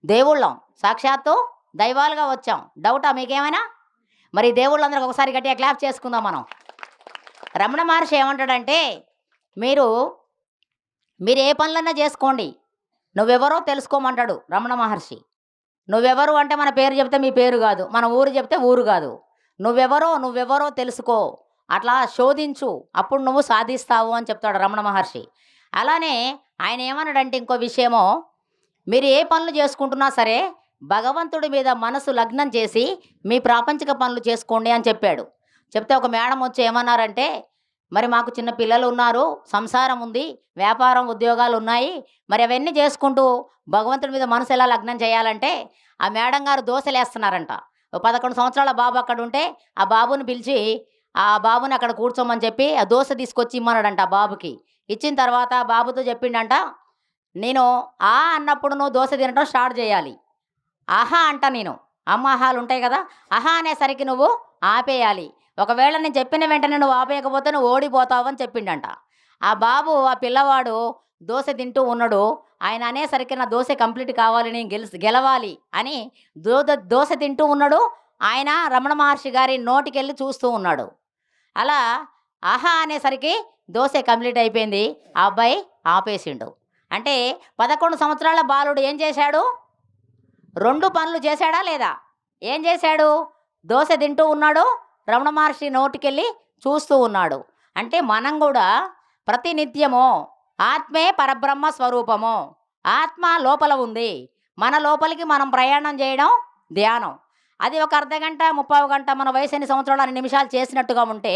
దేవుళ్ళం, సాక్షాత్తు దైవాలుగా వచ్చాం. డౌటా మీకేమైనా? మరి దేవుళ్ళందరూ ఒకసారి గట్టిగా క్లాప్ చేసుకుందాం మనం. రమణ మహర్షి ఏమంటాడంటే, మీరు ఏ పనులన్నా చేసుకోండి, నువ్వెవరో తెలుసుకోమంటాడు రమణ మహర్షి. నువ్వెవరు అంటే మన పేరు చెప్తే మీ పేరు కాదు, మన ఊరు చెప్తే ఊరు కాదు. నువ్వెవరో తెలుసుకో, అట్లా శోధించు, అప్పుడు నువ్వు సాధిస్తావు అని చెప్తాడు రమణ మహర్షి. అలానే ఆయన ఏమన్నాడంటే ఇంకో విషయమో, మీరు ఏ పనులు చేసుకుంటున్నా సరే భగవంతుడి మీద మనసు లగ్నం చేసి మీ ప్రాపంచిక పనులు చేసుకోండి అని చెప్పాడు. చెప్తే ఒక మేడం వచ్చి ఏమన్నారంటే, మరి మాకు చిన్న పిల్లలు ఉన్నారు, సంసారం ఉంది, వ్యాపారం ఉద్యోగాలు ఉన్నాయి, మరి అవన్నీ చేసుకుంటూ భగవంతుడి మీద మనసు ఎలా లగ్నం చేయాలంటే, ఆ మేడం గారు దోశలు వేస్తున్నారంట. 11 సంవత్సరాల బాబు అక్కడ ఉంటే ఆ బాబుని పిలిచి ఆ బాబుని అక్కడ కూర్చోమని చెప్పి ఆ దోశ తీసుకొచ్చి ఇమ్మన్నాడంట. ఆ బాబుకి ఇచ్చిన తర్వాత బాబుతో చెప్పిండంట, నేను ఆ అన్నప్పుడు నువ్వు దోశ తినడం స్టార్ట్ చేయాలి. ఆహా అంట, నేను అమ్మాహాలు ఉంటాయి కదా, ఆహా అనేసరికి నువ్వు ఆపేయాలి. ఒకవేళ నేను చెప్పిన వెంటనే నువ్వు ఆపేయకపోతే నువ్వు ఓడిపోతావు అని చెప్పిండంట. ఆ బాబు, ఆ పిల్లవాడు దోశ తింటూ ఉన్నాడు. ఆయన అనేసరికి నా దోశ కంప్లీట్ కావాలి, నేను గెలవాలి అని దోశ తింటూ ఉన్నాడు. ఆయన రమణ మహర్షి గారి నోటికెళ్ళి చూస్తూ ఉన్నాడు. అలా ఆహా అనేసరికి దోశ కంప్లీట్ అయిపోయింది. ఆ అబ్బాయి ఆపేసిండు. అంటే 11 సంవత్సరాల బాలుడు ఏం చేశాడు? 2 పనులు చేశాడా లేదా? ఏం చేశాడు? దోశ తింటూ ఉన్నాడు, రమణ మహర్షి నోటికెళ్ళి చూస్తూ ఉన్నాడు. అంటే మనం కూడా ప్రతినిత్యము ఆత్మే పరబ్రహ్మ స్వరూపము, ఆత్మ లోపల ఉంది, మన లోపలికి మనం ప్రయాణం చేయడం ధ్యానం. అది ఒక అర్ధగంట 30 గంట మన వయసు ఎన్ని సంవత్సరాలు అన్ని నిమిషాలు చేసినట్టుగా ఉంటే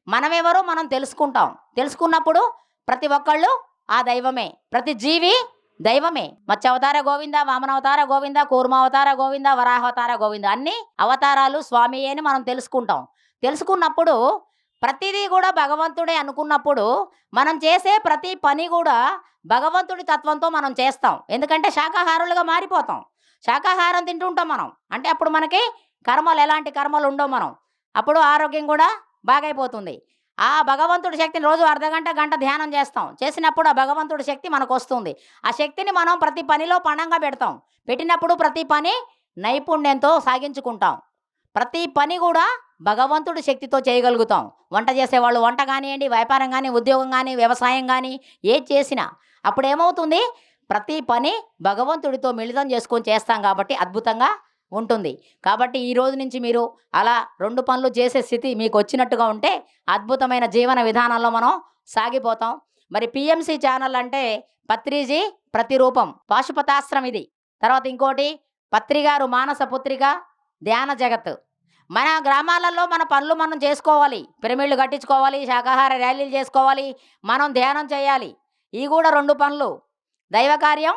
మనమెవరో మనం తెలుసుకుంటాం. తెలుసుకున్నప్పుడు ప్రతి ఒక్కళ్ళు ఆ దైవమే, ప్రతి జీవి దైవమే. మత్స్యావతార గోవింద, వామనావతార గోవింద, కూర్మావతార గోవింద, వరాహావతార గోవింద, అన్ని అవతారాలు స్వామి అని మనం తెలుసుకుంటాం. తెలుసుకున్నప్పుడు ప్రతిదీ కూడా భగవంతుడే అనుకున్నప్పుడు మనం చేసే ప్రతి పని కూడా భగవంతుడి తత్వంతో మనం చేస్తాం. ఎందుకంటే శాకాహారులుగా మారిపోతాం. శాకాహారం తింటుంటాం మనం, అంటే అప్పుడు మనకి కర్మలు, ఎలాంటి కర్మలు ఉండవు. మనం అప్పుడు ఆరోగ్యం కూడా బాగైపోతుంది. ఆ భగవంతుడి శక్తిని రోజు అర్ధగంట గంట ధ్యానం చేస్తాం. చేసినప్పుడు ఆ భగవంతుడి శక్తి మనకు వస్తుంది. ఆ శక్తిని మనం ప్రతి పనిలో పణంగా పెడతాం. పెట్టినప్పుడు ప్రతి పని నైపుణ్యంతో సాగించుకుంటాం. ప్రతి పని కూడా భగవంతుడి శక్తితో చేయగలుగుతాం. వంట చేసేవాళ్ళు వంట కానివ్వండి, వ్యాపారం కానీ, ఉద్యోగం కానీ, వ్యవసాయం కానీ, ఏది చేసినా అప్పుడు ఏమవుతుంది? ప్రతి పని భగవంతుడితో మిళితం చేసుకొని చేస్తాం కాబట్టి అద్భుతంగా ఉంటుంది. కాబట్టి ఈ రోజు నుంచి మీరు అలా 2 పనులు చేసే స్థితి మీకు వచ్చినట్టుగా ఉంటే అద్భుతమైన జీవన విధానంలో మనం సాగిపోతాం. మరి పిఎంసి ఛానల్ అంటే పత్రిజీ ప్రతిరూపం, పాశుపతాస్త్రం ఇది. తర్వాత ఇంకోటి పత్రిగారు మానస పుత్రిక, ధ్యాన జగత్. మన గ్రామాలలో మన పనులు మనం చేసుకోవాలి, పిరమిడ్లు కట్టించుకోవాలి, శాకాహార ర్యాలీలు చేసుకోవాలి, మనం ధ్యానం చేయాలి. ఇవి కూడా 2 పనులు, దైవకార్యం,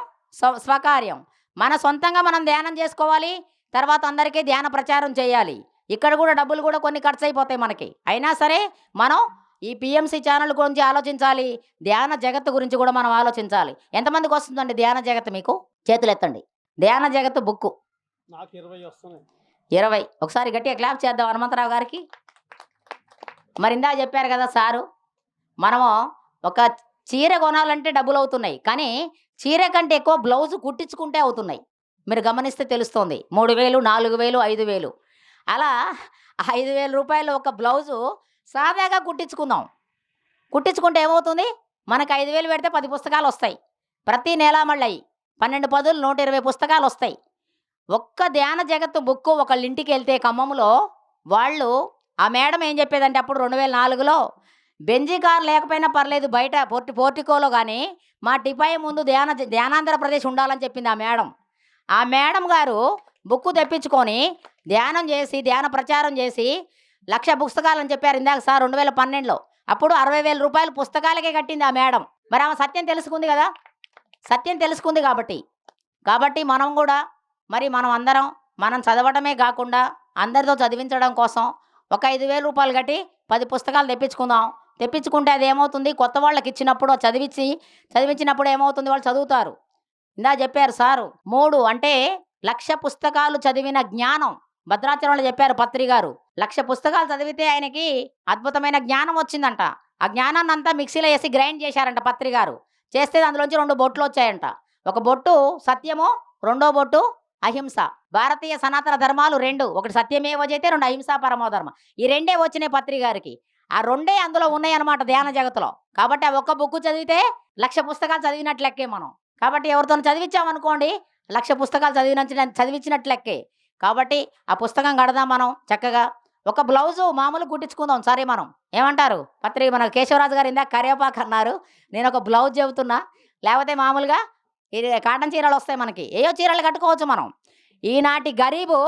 స్వకార్యం. మన సొంతంగా మనం ధ్యానం చేసుకోవాలి, తర్వాత అందరికీ ధ్యాన ప్రచారం చేయాలి. ఇక్కడ కూడా డబ్బులు కూడా కొన్ని ఖర్చు అయిపోతాయి మనకి. అయినా సరే మనం ఈ పిఎంసి ఛానల్ గురించి ఆలోచించాలి, ధ్యాన జగత్తు గురించి కూడా మనం ఆలోచించాలి. ఎంతమందికి వస్తుందండి ధ్యాన జగత్తు? మీకు చేతులు ఎత్తండి. ధ్యాన జగత్తు బుక్కు నాకు 20 వస్తున్నాయి. 20. ఒకసారి గట్టిగా క్లాప్ చేద్దాం హనుమంతరావు గారికి. మరి ఇందా చెప్పారు కదా సారు, మనము ఒక చీర కొనాలంటే డబ్బులు అవుతున్నాయి, కానీ చీర కంటే ఎక్కువ బ్లౌజు కుట్టించుకుంటే అవుతున్నాయి. మీరు గమనిస్తే తెలుస్తుంది. 3000, 4000, 5000. అలా 5000 రూపాయలు ఒక బ్లౌజు సాదాగా కుట్టించుకుందాం. కుట్టించుకుంటే ఏమవుతుంది, మనకు 5000 పెడితే 10 పుస్తకాలు వస్తాయి. ప్రతి నెల మళ్ళీ 12 పదులు 120 పుస్తకాలు వస్తాయి. ఒక్క ధ్యాన జగత్తు బుక్కు ఒకళ్ళ ఇంటికి వెళ్తే ఖమ్మంలో వాళ్ళు, ఆ మేడం ఏం చెప్పేదంటే అప్పుడు 2004లో బెంజీ కార్ లేకపోయినా పర్లేదు బయట పోర్టికోలో కానీ మా టిపాయి ముందు ధ్యానాంధ్రప్రదేశ్ ఉండాలని చెప్పింది ఆ మేడం. ఆ మేడం గారు బుక్కు తెప్పించుకొని ధ్యానం చేసి ధ్యాన ప్రచారం చేసి 1,00,000 పుస్తకాలు అని చెప్పారు ఇందాక సార్ 2012లో. అప్పుడు 60,000 రూపాయలు పుస్తకాలకే కట్టింది ఆ మేడం. మరి ఆమె సత్యం తెలుసుకుంది కదా, సత్యం తెలుసుకుంది కాబట్టి మనం కూడా మరి మనం అందరం మనం చదవడమే కాకుండా అందరితో చదివించడం కోసం ఒక 5,000 రూపాయలు కట్టి 10 పుస్తకాలు తెప్పించుకుంటే అది ఏమవుతుంది, కొత్త వాళ్ళకి ఇచ్చినప్పుడు చదివించినప్పుడు ఏమవుతుంది, వాళ్ళు చదువుతారు. ఇందా చెప్పారు సారు 3 అంటే 1,00,000 పుస్తకాలు చదివిన జ్ఞానం. భద్రాచలంలో చెప్పారు పత్రి గారు, 1,00,000 పుస్తకాలు చదివితే ఆయనకి అద్భుతమైన జ్ఞానం వచ్చిందంట. ఆ జ్ఞానాన్ని అంతా మిక్సీలో వేసి గ్రైండ్ చేశారంట పత్రి గారు. చేస్తే అందులోంచి 2 బొట్లు వచ్చాయంట. ఒక బొట్టు సత్యము, 2వ బొట్టు అహింస. భారతీయ సనాతన ధర్మాలు 2, ఒకటి సత్యమేవ జయతే, 2 అహింసా పరమోధర్మ. ఈ 2 వచ్చినాయి పత్రి గారికి. ఆ 2 అందులో ఉన్నాయి అన్నమాట ధ్యాన జగత్తులో. కాబట్టి ఆ ఒక్క బుక్ చదివితే 1,00,000 పుస్తకాలు చదివినట్లు లెక్కే మనం. కాబట్టి ఎవరితో చదివించామనుకోండి 1,00,000 పుస్తకాలు చదివించినట్లు లెక్కే. కాబట్టి ఆ పుస్తకం కడదాం మనం చక్కగా. ఒక బ్లౌజు మామూలు కుట్టించుకుందాం సరే. మనం ఏమంటారు మన కేశవరాజు గారు ఇందాక కరివేపాకు అన్నారు, నేను ఒక బ్లౌజ్ చెబుతున్నా. లేకపోతే మామూలుగా ఇది కాటన్ చీరలు వస్తాయి మనకి, ఏయో చీరలు కట్టుకోవచ్చు మనం. ఈనాటి గరీబు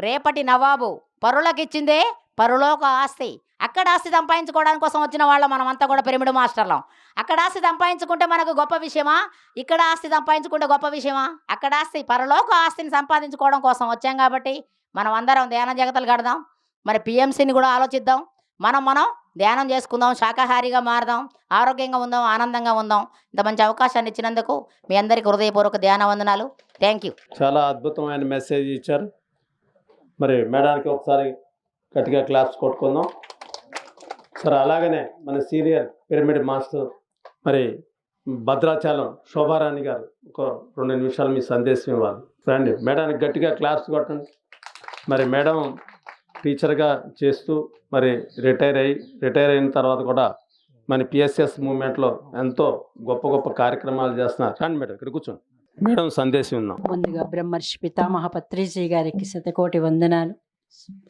రేపటి నవాబు, పరులకిచ్చిందే పరులోక ఆస్తి. అక్కడ ఆస్తి సంపాదించుకోవడానికి కోసం వచ్చిన వాళ్ళం మనం అంతా కూడా పిరమిడ్ మాస్టర్లం. అక్కడ ఆస్తి సంపాదించుకుంటే మనకు గొప్ప విషయమా, ఇక్కడ ఆస్తి సంపాదించుకుంటే గొప్ప విషయమా? అక్కడ ఆస్తి పరలోక ఆస్తిని సంపాదించుకోవడం కోసం వచ్చాం కాబట్టి మనం అందరం ధ్యాన జగతలు కడదాం. మరి పిఎంసిని కూడా ఆలోచిద్దాం. మనం ధ్యానం చేసుకుందాం, శాకాహారిగా మారదాం, ఆరోగ్యంగా ఉందాం, ఆనందంగా ఉందాం. ఇంత మంచి అవకాశాన్ని ఇచ్చినందుకు మీ అందరికీ హృదయపూర్వక ధ్యాన వందనాలు. Thank you. చాలా అద్భుతమైన మెసేజ్ ఇచ్చారు. మరి మేడానికి ఒకసారి గట్టిగా క్లాప్స్ కొట్టుకుందాం సార్. అలాగనే మన సీనియర్ పిరమిడ్ మాస్టర్ మరి భద్రాచలం శోభారాణి గారు ఒక 2 నిమిషాలు మీ సందేశం ఇవ్వాలి. రండి, మేడానికి గట్టిగా క్లాప్స్ కొట్టండి. మరి మేడం టీచర్గా చేస్తూ మరి రిటైర్ అయిన తర్వాత కూడా మన పిఎస్ఎస్ మూవ్మెంట్లో ఎంతో గొప్ప కార్యక్రమాలు చేస్తున్నారు. రండి మేడం, ఇక్కడ కూర్చోండి. మేడం సందేశం ఉందాం. ముందుగా బ్రహ్మర్షి పితామహ పత్రిజీ గారికి శతకోటి వందనాలు,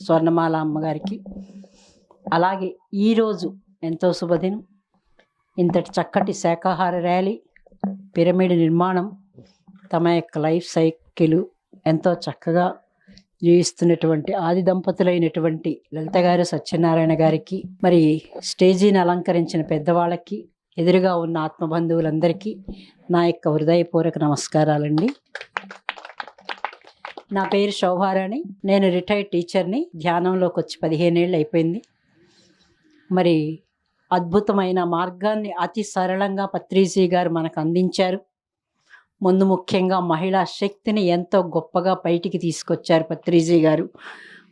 స్వర్ణమాల అమ్మగారికి. అలాగే ఈరోజు ఎంతో శుభదినం. ఇంతటి చక్కటి శాకాహార ర్యాలీ, పిరమిడ్ నిర్మాణం, తమ యొక్క లైఫ్ సైకిల్ ఎంతో చక్కగా జీవిస్తున్నటువంటి ఆది దంపతులైనటువంటి లలిత గారు, సత్యనారాయణ గారికి, మరి స్టేజీని అలంకరించిన పెద్దవాళ్ళకి, ఎదురుగా ఉన్న ఆత్మబంధువులందరికీ నా యొక్క హృదయపూర్వక నమస్కారాలండి. నా పేరు శోభారాణి, నేను రిటైర్డ్ టీచర్ని. ధ్యానంలోకి వచ్చి 15 ఏళ్ళు అయిపోయింది. మరి అద్భుతమైన మార్గాన్ని అతి సరళంగా పత్రిజీ గారు మనకు అందించారు. ముందు ముఖ్యంగా మహిళా శక్తిని ఎంతో గొప్పగా బయటికి తీసుకొచ్చారు పత్రిజీ గారు.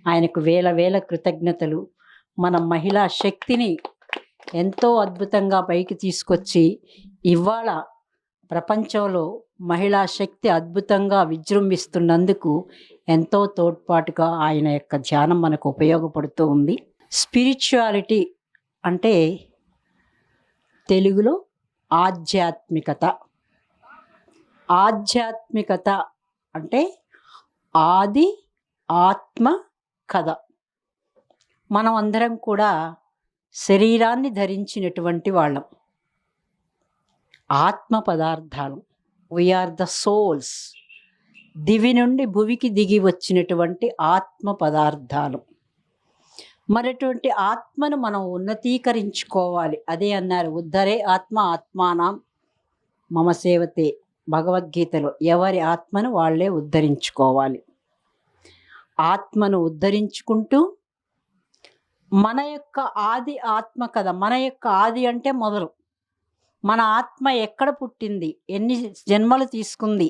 ఆయనకు వేల కృతజ్ఞతలు. మన మహిళా శక్తిని ఎంతో అద్భుతంగా పైకి తీసుకొచ్చి ఇవాళ ప్రపంచంలో మహిళా శక్తి అద్భుతంగా విజృంభిస్తున్నందుకు ఎంతో తోడ్పాటుగా ఆయన యొక్క ధ్యానం మనకు ఉపయోగపడుతూ ఉంది. స్పిరిచువాలిటీ అంటే తెలుగులో ఆధ్యాత్మికత. ఆధ్యాత్మికత అంటే ఆది ఆత్మ కథ. మనం అందరం కూడా శరీరాన్ని ధరించినటువంటి వాళ్ళం, ఆత్మ పదార్థాలు. We are the souls. దివి నుండి భువికి దిగి వచ్చినటువంటి ఆత్మ పదార్థాలు. మరటువంటి ఆత్మను మనం ఉన్నతీకరించుకోవాలి. అదే అన్నారు, ఉద్ధరే ఆత్మ ఆత్మానం మమ సేవతే, భగవద్గీతలో. ఎవరి ఆత్మను వాళ్ళే ఉద్ధరించుకోవాలి. ఆత్మను ఉద్ధరించుకుంటూ మన యొక్క ఆది ఆత్మ కదా, మన యొక్క ఆది అంటే మొదలు. మన ఆత్మ ఎక్కడ పుట్టింది, ఎన్ని జన్మలు తీసుకుంది,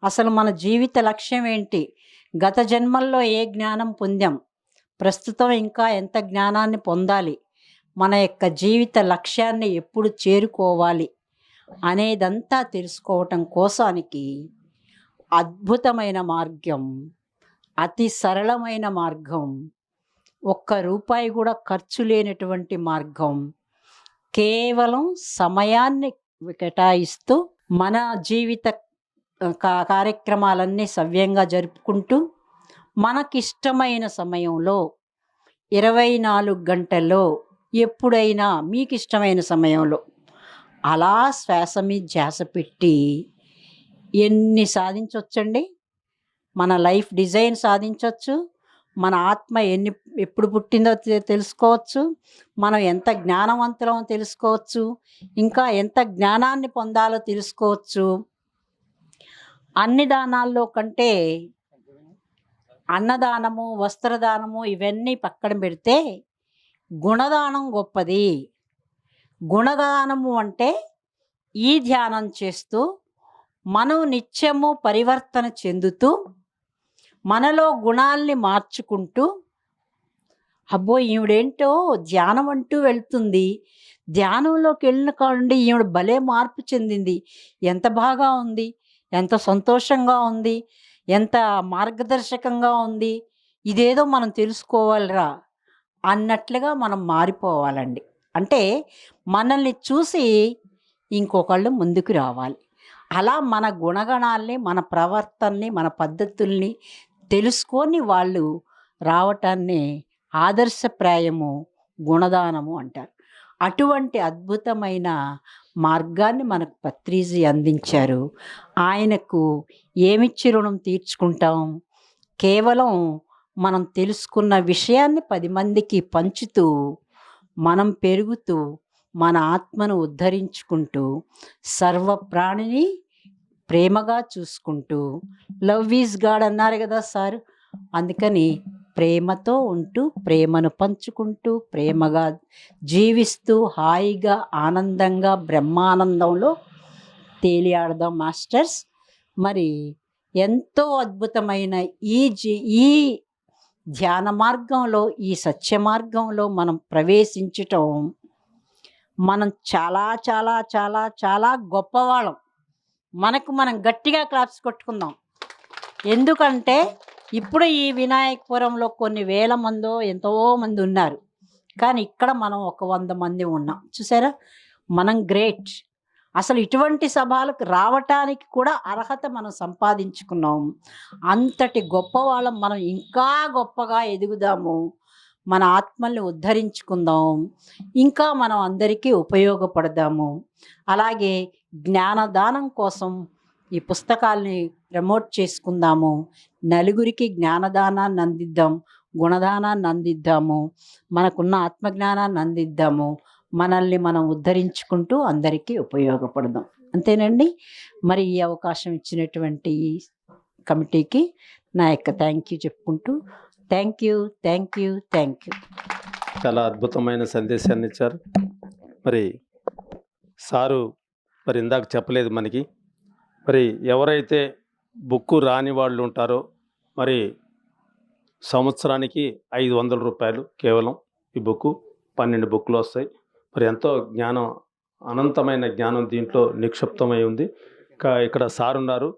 అసలు మన జీవిత లక్ష్యం ఏంటి, గత జన్మల్లో ఏ జ్ఞానం పొందాం, ప్రస్తుతం ఇంకా ఎంత జ్ఞానాన్ని పొందాలి, మన యొక్క జీవిత లక్ష్యాన్ని ఎప్పుడు చేరుకోవాలి అనేదంతా తెలుసుకోవటం కోసానికి అద్భుతమైన మార్గం, అతి సరళమైన మార్గం, ₹1 కూడా ఖర్చు లేనటువంటి మార్గం, కేవలం సమయాన్ని కేటాయిస్తూ మన జీవిత కార్యక్రమాలన్నీ సవ్యంగా జరుపుకుంటూ మనకిష్టమైన సమయంలో 24 గంటల్లో ఎప్పుడైనా మీకు ఇష్టమైన సమయంలో అలా శ్వాస మీద ధ్యాస పెట్టి ఎన్ని సాధించవచ్చండి. మన లైఫ్ డిజైన్ సాధించవచ్చు, మన ఆత్మ ఎప్పుడు పుట్టిందో తెలుసుకోవచ్చు, మనం ఎంత జ్ఞానవంతులమో తెలుసుకోవచ్చు, ఇంకా ఎంత జ్ఞానాన్ని పొందాలో తెలుసుకోవచ్చు. అన్ని దానాల్లో కంటే అన్నదానము, వస్త్రదానము ఇవన్నీ పక్కన పెడితే గుణదానం గొప్పది. గుణదానము అంటే ఈ ధ్యానం చేస్తూ మనం నిత్యము పరివర్తన చెందుతూ మనలో గుణాల్ని మార్చుకుంటూ, అబ్బో ఈవిడేంటో ధ్యానం అంటూ వెళ్తుంది, ధ్యానంలోకి వెళ్ళిన కాండి ఈవిడ భలే మార్పు చెందింది, ఎంత బాగా ఉంది, ఎంత సంతోషంగా ఉంది, ఎంత మార్గదర్శకంగా ఉంది, ఇదేదో మనం తెలుసుకోవాలిరా అన్నట్లుగా మనం మారిపోవాలండి. అంటే మనల్ని చూసి ఇంకొకళ్ళు ముందుకు రావాలి. అలా మన గుణగణాల్ని, మన ప్రవర్తనని, మన పద్ధతుల్ని తెలుసుకొని వాళ్ళు రావటాన్ని ఆదర్శప్రాయము గుణదానము అంటారు. అటువంటి అద్భుతమైన మార్గాన్ని మనకు పత్రిజీ అందించారు. ఆయనకు ఏమిచ్చి రుణం తీర్చుకుంటాం? కేవలం మనం తెలుసుకున్న విషయాన్ని 10 మందికి పంచుతూ మనం పెరుగుతూ మన ఆత్మను ఉద్ధరించుకుంటూ సర్వ ప్రాణిని ప్రేమగా చూసుకుంటూ, లవ్ ఈజ్ గాడ్ అన్నారు కదా సార్, అందుకని ప్రేమతో ఉంటూ ప్రేమను పంచుకుంటూ ప్రేమగా జీవిస్తూ హాయిగా ఆనందంగా బ్రహ్మానందంలో తేలియాడదాం మాస్టర్స్. మరి ఎంతో అద్భుతమైన ఈ ధ్యాన మార్గంలో, ఈ సత్య మార్గంలో మనం ప్రవేశించటం, మనం చాలా చాలా చాలా చాలా గొప్పవాళ్ళం. మనకు మనం గట్టిగా క్లాప్స్ కొట్టుకుందాం. ఎందుకంటే ఇప్పుడు ఈ వినాయకపురంలో కొన్ని వేల మందో ఎంతో మంది ఉన్నారు, కానీ ఇక్కడ మనం ఒక 100 మంది ఉన్నాం. చూసారా, మనం గ్రేట్. అసలు ఇటువంటి సభలకు రావటానికి కూడా అర్హత మనం సంపాదించుకున్నాం. అంతటి గొప్పవాళ్ళం మనం. ఇంకా గొప్పగా ఎదుగుదాము, మన ఆత్మల్ని ఉద్ధరించుకుందాం, ఇంకా మనం అందరికీ ఉపయోగపడదాము. అలాగే జ్ఞానదానం కోసం ఈ పుస్తకాల్ని ప్రమోట్ చేసుకుందాము. నలుగురికి జ్ఞానదానాన్ని అందిద్దాం, గుణదానాన్ని అందిద్దాము, మనకున్న ఆత్మజ్ఞానాన్ని అందిద్దాము, మనల్ని మనం ఉద్ధరించుకుంటూ అందరికీ ఉపయోగపడదాం. అంతేనండి. మరి ఈ అవకాశం ఇచ్చినటువంటి కమిటీకి నా యొక్క థ్యాంక్ యూ చెప్పుకుంటూ, thank you thank you thank you. చాలా అద్భుతమైన సందేశాన్ని ఇచ్చారు. మరి సారు మరి ఇందాక చెప్పలేదు మనకి, మరి ఎవరైతే బుక్కు రాని వాళ్ళు ఉంటారో మరి సంవత్సరానికి ₹500 కేవలం ఈ బుక్కు. 12 బుక్లు వస్తాయి. మరి ఎంతో జ్ఞానం, అనంతమైన జ్ఞానం దీంట్లో నిక్షిప్తమై ఉంది. ఇక్కడ సార్ ఉన్నారు,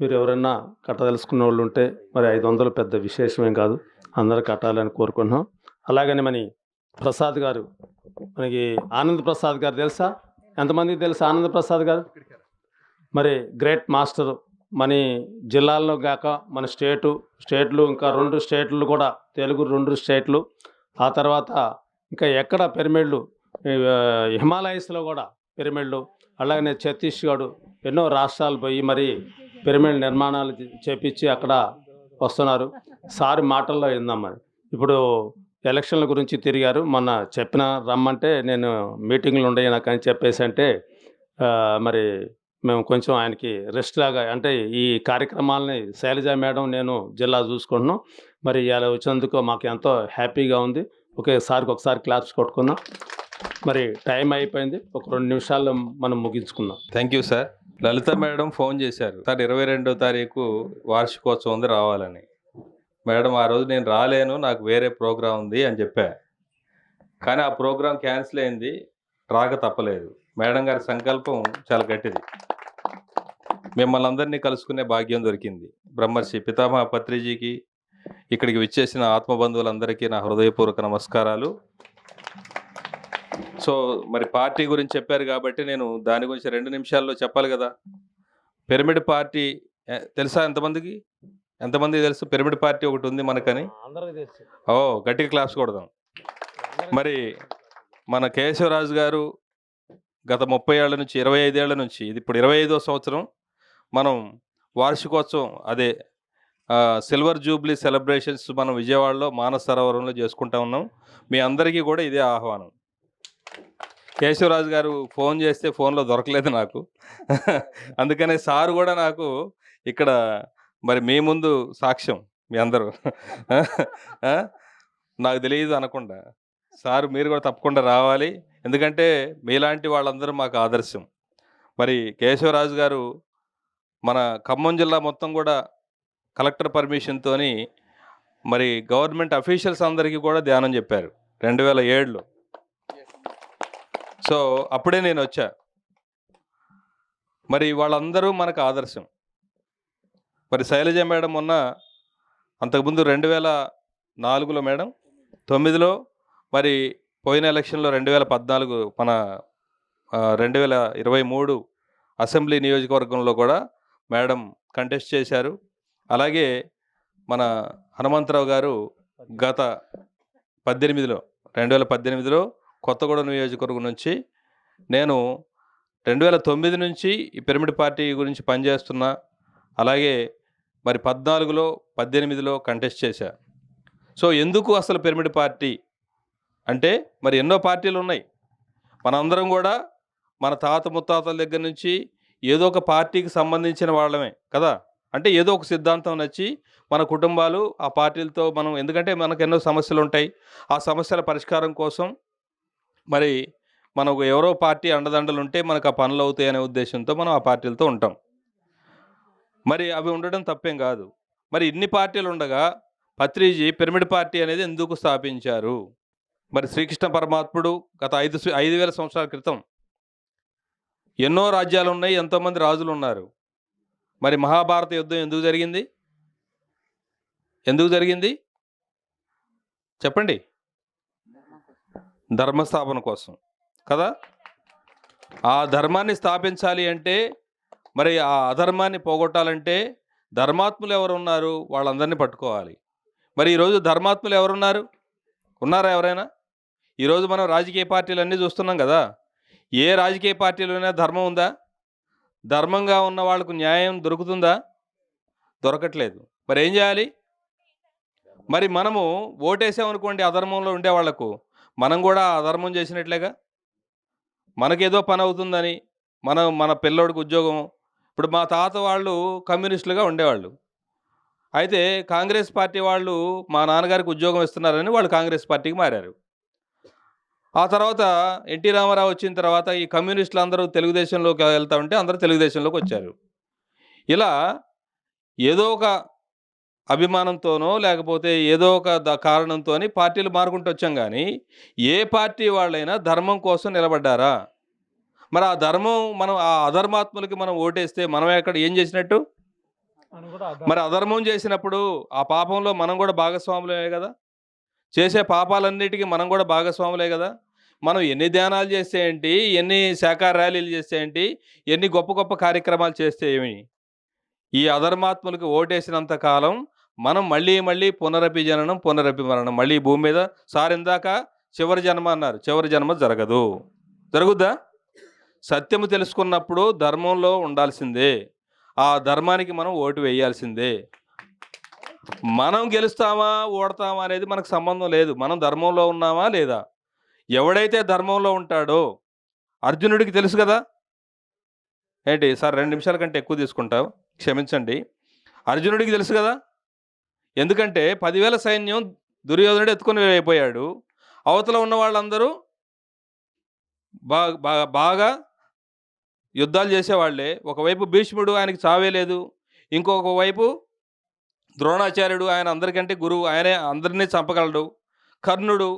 మీరు ఎవరైనా కట్టదలుచుకున్న వాళ్ళు ఉంటే మరి 500 పెద్ద విశేషమేం కాదు, అందరూ కట్టాలని కోరుకుంటున్నాం. అలాగని మన ప్రసాద్ గారు, మనకి ఆనంద్ ప్రసాద్ గారు తెలుసా? ఎంతమందికి తెలుసా ఆనంద్ ప్రసాద్ గారు? మరి గ్రేట్ మాస్టర్. మన జిల్లాల్లో గాక మన స్టేట్లు ఇంకా 2 స్టేట్లు కూడా, తెలుగు 2 స్టేట్లు, ఆ తర్వాత ఇంకా ఎక్కడ పిరమిడ్లు, హిమాలయస్లో కూడా పిరమిడ్లు, అలాగనే ఛత్తీస్గఢ్ ఎన్నో రాష్ట్రాలు పోయి మరి పిరమిడ్ నిర్మాణాలు చేపించి అక్కడ వస్తున్నారు. సారి మాటల్లో విందాం. మరి ఇప్పుడు ఎలక్షన్ల గురించి తిరిగారు. మొన్న చెప్పిన రమ్మంటే నేను మీటింగ్లు ఉండయి నాకు అని చెప్పేసి అంటే మరి మేము కొంచెం ఆయనకి రెస్ట్ లాగా అంటే ఈ కార్యక్రమాలని శైలజ మేడం నేను జిల్లా చూసుకుంటున్నాం. మరి ఇలా వచ్చినందుకు మాకు ఎంతో హ్యాపీగా ఉంది. ఒకసారి క్లాప్స్ కొట్టుకుందాం. మరి టైం అయిపోయింది, ఒక 2 నిమిషాల్లో మనం ముగించుకుందాం. Thank you sir. Lalitha madam phone చేశారు, సార్ 22వ తారీఖు వార్షికోత్సవం ఉంది రావాలని. మేడం ఆ రోజు నేను రాలేను, నాకు వేరే ప్రోగ్రాం ఉంది అని చెప్పా. కానీ ఆ ప్రోగ్రాం క్యాన్సిల్ అయింది, రాక తప్పలేదు. మేడం గారి సంకల్పం చాలా గట్టిది. మిమ్మల్ని అందరినీ కలుసుకునే భాగ్యం దొరికింది. బ్రహ్మర్షి పితామహ పత్రిజీకి, ఇక్కడికి విచ్చేసిన ఆత్మబంధువులందరికీ నా హృదయపూర్వక నమస్కారాలు. సో మరి పార్టీ గురించి చెప్పారు కాబట్టి నేను దాని గురించి 2 నిమిషాల్లో చెప్పాలి కదా. పిరమిడ్ పార్టీ తెలుసా ఎంతమందికి? ఎంతమందికి తెలుసు పిరమిడ్ పార్టీ ఒకటి ఉంది మనకని? ఓ గట్టిగా క్లాప్స్ కొడదాం. మరి మన కేశవరాజు గారు గత 30 ఏళ్ల నుంచి 25 ఏళ్ల నుంచి, ఇది ఇప్పుడు 25వ సంవత్సరం మనం వార్షికోత్సవం, అదే సిల్వర్ జూబ్లీ సెలబ్రేషన్స్ మనం విజయవాడలో మానస సరోవరంలో చేసుకుంటా ఉన్నాం. మీ అందరికీ కూడా ఇదే ఆహ్వానం. కేశవరాజు గారు ఫోన్ చేస్తే ఫోన్లో దొరకలేదు నాకు, అందుకనే సార్ కూడా నాకు ఇక్కడ మరి మీ ముందు సాక్ష్యం, మీ అందరూ నాకు తెలియదు అనకుండా సార్ మీరు కూడా తప్పకుండా రావాలి, ఎందుకంటే మీలాంటి వాళ్ళందరూ మాకు ఆదర్శం. మరి కేశవరాజు గారు మన ఖమ్మం జిల్లా మొత్తం కూడా కలెక్టర్ పర్మిషన్తో మరి గవర్నమెంట్ అఫీషియల్స్ అందరికీ కూడా ధ్యానం చెప్పారు 2007లో. సో అప్పుడే నేను వచ్చా. మరి వాళ్ళందరూ మనకు ఆదర్శం. మరి శైలజ మేడం మొన్న, అంతకుముందు 2004లో మేడం, 9లో, మరి పోయిన ఎలక్షన్లో 2014 మన 2023 అసెంబ్లీ నియోజకవర్గంలో కూడా మేడం కంటెస్ట్ చేశారు. అలాగే మన హనుమంతరావు గారు గత 2018లో కొత్తగూడెం నియోజకవర్గం నుంచి, నేను 2009 నుంచి ఈ పిరమిడ్ పార్టీ గురించి పనిచేస్తున్నా. అలాగే మరి 14లో 18లో కంటెస్ట్ చేశా. సో ఎందుకు అసలు పిరమిడ్ పార్టీ అంటే, మరి ఎన్నో పార్టీలు ఉన్నాయి, మనందరం కూడా మన తాత ముత్తాతల దగ్గర నుంచి ఏదో ఒక పార్టీకి సంబంధించిన వాళ్ళమే కదా. అంటే ఏదో ఒక సిద్ధాంతం నచ్చి మన కుటుంబాలు ఆ పార్టీలతో మనం, ఎందుకంటే మనకు ఎన్నో సమస్యలు ఉంటాయి, ఆ సమస్యల పరిష్కారం కోసం మరి మనకు ఎవరో పార్టీ అండదండలు ఉంటే మనకు ఆ పనులు అవుతాయి అనే ఉద్దేశంతో మనం ఆ పార్టీలతో ఉంటాం. మరి అవి ఉండడం తప్పేం కాదు. మరి ఇన్ని పార్టీలు ఉండగా పత్రిజీ పిరమిడ్ పార్టీ అనేది ఎందుకు స్థాపించారు? మరి శ్రీకృష్ణ పరమాత్ముడు గత 5,000 సంవత్సరాల క్రితం, ఎన్నో రాజ్యాలు ఉన్నాయి, ఎంతోమంది రాజులు ఉన్నారు. మరి మహాభారత యుద్ధం ఎందుకు జరిగింది? ఎందుకు జరిగింది చెప్పండి? ధర్మస్థాపన కోసం కదా. ఆ ధర్మాన్ని స్థాపించాలి అంటే, మరి ఆ అధర్మాన్ని పోగొట్టాలంటే ధర్మాత్ములు ఎవరు ఉన్నారు, వాళ్ళందరినీ పట్టుకోవాలి. మరి ఈరోజు ధర్మాత్ములు ఎవరున్నారు? ఉన్నారా ఎవరైనా? ఈరోజు మనం రాజకీయ పార్టీలన్నీ చూస్తున్నాం కదా. ఏ రాజకీయ పార్టీలోనే ధర్మం ఉందా? ధర్మంగా ఉన్న వాళ్ళకు న్యాయం దొరుకుతుందా? దొరకట్లేదు. మరి ఏం చేయాలి? మరి మనము ఓటేసామనుకోండి అధర్మంలో ఉండే వాళ్లకు, మనం కూడా అధర్మం చేసినట్లేగా. మనకేదో పని అవుతుందని మన పిల్లోడికి ఉద్యోగం, ఇప్పుడు మా తాత వాళ్ళు కమ్యూనిస్టులుగా ఉండేవాళ్ళు, అయితే కాంగ్రెస్ పార్టీ వాళ్ళు మా నాన్నగారికి ఉద్యోగం ఇస్తున్నారని వాళ్ళు కాంగ్రెస్ పార్టీకి మారారు. ఆ తర్వాత ఎన్టీ రామారావు వచ్చిన తర్వాత ఈ కమ్యూనిస్టులు అందరూ తెలుగుదేశంలోకి వెళ్తూ ఉంటే అందరూ తెలుగుదేశంలోకి వచ్చారు. ఇలా ఏదో ఒక అభిమానంతోనో లేకపోతే ఏదో ఒక కారణంతో పార్టీలు మారుకుంటూ వచ్చాం. కానీ ఏ పార్టీ వాళ్ళైనా ధర్మం కోసం నిలబడ్డారా? మరి ఆ ధర్మం, మనం ఆ అధర్మాత్ములకి మనం ఓటేస్తే మనం ఎక్కడ ఏం చేసినట్టు? మరి అధర్మం చేసినప్పుడు ఆ పాపంలో మనం కూడా భాగస్వాములే కదా. చేసే పాపాలన్నిటికీ మనం కూడా భాగస్వాములే కదా. మనం ఎన్ని ధ్యానాలు చేస్తే ఏంటి, ఎన్ని శాఖా ర్యాలీలు చేస్తే ఏంటి, ఎన్ని గొప్ప గొప్ప కార్యక్రమాలు చేస్తే ఏమి, ఈ అధర్మాత్ములకు ఓటేసినంత కాలం మనం మళ్ళీ మళ్ళీ పునరపి జననం పునరపి మరణం, మళ్ళీ భూమి మీద. సార్ ఇందాక చివరి జన్మ అన్నారు, చివరి జన్మ జరగదు. జరుగుద్దా? సత్యము తెలుసుకున్నప్పుడు ధర్మంలో ఉండాల్సిందే, ఆ ధర్మానికి మనం ఓటు వేయాల్సిందే. మనం గెలుస్తామా ఓడతామా అనేది మనకు సంబంధం లేదు. మనం ధర్మంలో ఉన్నామా లేదా? ఎవడైతే ధర్మంలో ఉంటాడో, అర్జునుడికి తెలుసు కదా. ఏంటి సార్ 2 నిమిషాల కంటే ఎక్కువ తీసుకుంటావు, క్షమించండి. అర్జునుడికి తెలుసు కదా. ఎందుకంటే 10,000 సైన్యం దుర్యోధనుడు ఎత్తుకొని అయిపోయాడు. అవతల ఉన్న వాళ్ళందరూ బాగా యుద్ధాలు చేసేవాళ్లే. ఒకవైపు భీష్ముడు, ఆయనకి చావే లేదు. ఇంకొక వైపు ద్రోణాచార్యుడు, ఆయన అందరికంటే గురువు, ఆయనే అందరినీ చంపగలడు. కర్ణుడు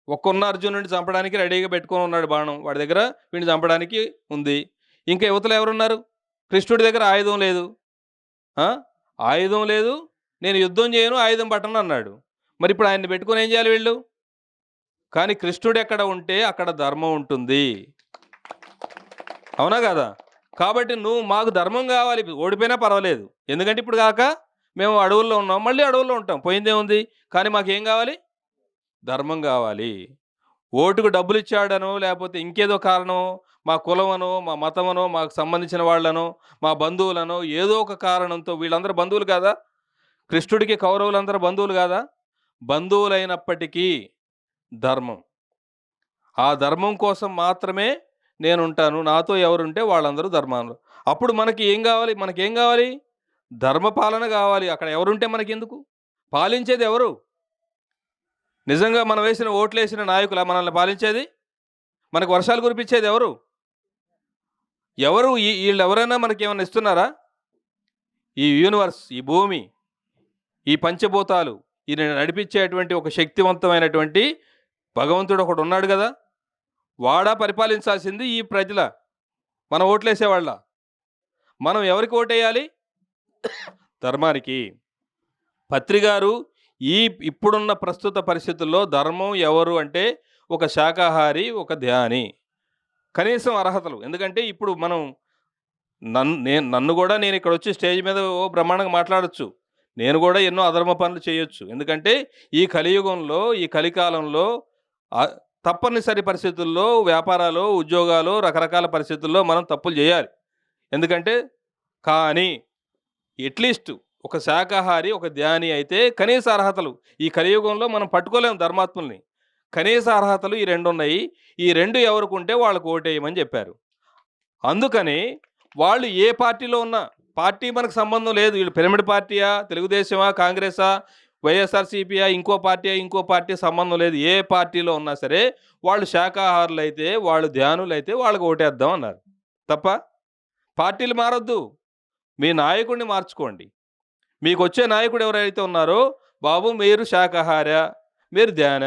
ఒక్కన్న అర్జునుడిని చంపడానికి రెడీగా పెట్టుకొని ఉన్నాడు బాణం, వాడి దగ్గర వీడిని చంపడానికి ఉంది. ఇంకా యువతలు ఎవరున్నారు? కృష్ణుడి దగ్గర ఆయుధం లేదు. ఆయుధం లేదు, నేను యుద్ధం చేయను, ఆయుధం పట్టను అన్నాడు. మరి ఇప్పుడు ఆయన్ని పెట్టుకొని ఏం చేయాలి వీళ్ళు? కానీ కృష్ణుడు ఎక్కడ ఉంటే అక్కడ ధర్మం ఉంటుంది, అవునా కదా? కాబట్టి నువ్వు మాకు ధర్మం కావాలి, ఓడిపోయినా పర్వాలేదు. ఎందుకంటే ఇప్పుడు కాక మేము అడవుల్లో ఉన్నాం, మళ్ళీ అడవుల్లో ఉంటాం, పోయిందేముంది. కానీ మాకేం కావాలి? ధర్మం కావాలి. ఓటుకు డబ్బులు ఇచ్చాడనో లేకపోతే ఇంకేదో కారణం, మా కులమనో మా మతమనో మాకు సంబంధించిన వాళ్ళనో మా బంధువులనో ఏదో ఒక కారణంతో, వీళ్ళందరూ బంధువులు కాదా? కృష్ణుడికి కౌరవులందరూ బంధువులు కాదా? బంధువులైనప్పటికీ ధర్మం, ఆ ధర్మం కోసం మాత్రమే నేను ఉంటాను. నాతో ఎవరుంటే వాళ్ళందరూ ధర్మాలు. అప్పుడు మనకి ఏం కావాలి? మనకేం కావాలి? ధర్మపాలన కావాలి. అక్కడ ఎవరుంటే మనకెందుకు? పాలించేది ఎవరు? నిజంగా మనం వేసిన ఓట్లు వేసిన నాయకుల మనల్ని పాలించేది? మనకు వర్షాలు కురిపించేది ఎవరు? వీళ్ళు ఎవరైనా మనకి ఏమైనా ఇస్తున్నారా? ఈ యూనివర్స్, ఈ భూమి, ఈ పంచభూతాలు, ఈ నడిపించేటువంటి ఒక శక్తివంతమైనటువంటి భగవంతుడు ఒకడు ఉన్నాడు కదా. వాడా పరిపాలించాల్సింది ఈ ప్రజల, మన ఓట్లేసేవాళ్ళ. మనం ఎవరికి ఓటేయాలి? ధర్మానికి. పత్రిగారు ఇప్పుడున్న ప్రస్తుత పరిస్థితుల్లో ధర్మం ఎవరు అంటే ఒక శాకాహారి, ఒక ధ్యాని, కనీసం అర్హతలు. ఎందుకంటే ఇప్పుడు మనం నన్ను కూడా నేను ఇక్కడ వచ్చి స్టేజ్ మీద బ్రహ్మాండంగా మాట్లాడచ్చు, నేను కూడా ఎన్నో అధర్మ పనులు చేయొచ్చు. ఎందుకంటే ఈ కలియుగంలో, ఈ కలికాలంలో తప్పనిసరి పరిస్థితుల్లో వ్యాపారాలు, ఉద్యోగాలు, రకరకాల పరిస్థితుల్లో మనం తప్పులు చేయాలి. ఎందుకంటే కానీ అట్లీస్ట్ ఒక శాకాహారి, ఒక ధ్యాని అయితే కనీస అర్హతలు ఈ కలియుగంలో మనం పట్టుకోలేము ధర్మాత్ముల్ని. కనీస అర్హతలు ఈ 2 ఉన్నాయి. ఈ 2 ఎవరికి ఉంటే వాళ్ళకు ఓటేయమని చెప్పారు. అందుకని వాళ్ళు ఏ పార్టీలో ఉన్నా, పార్టీ మనకు సంబంధం లేదు. వీళ్ళు పిరమిడ్ పార్టీయా, తెలుగుదేశమా, కాంగ్రెసా, వైఎస్ఆర్సీపీయా, ఇంకో పార్టీ సంబంధం లేదు. ఏ పార్టీలో ఉన్నా సరే వాళ్ళు శాకాహారులు అయితే, వాళ్ళు ధ్యానులు అయితే వాళ్ళకి ఓటేద్దాం అన్నారు. తప్ప పార్టీలు మారొద్దు, మీ నాయకుడిని మార్చుకోండి. మీకు వచ్చే నాయకుడు ఎవరైతే ఉన్నారో, బాబు మీరు శాకాహార, మీరు ధ్యాన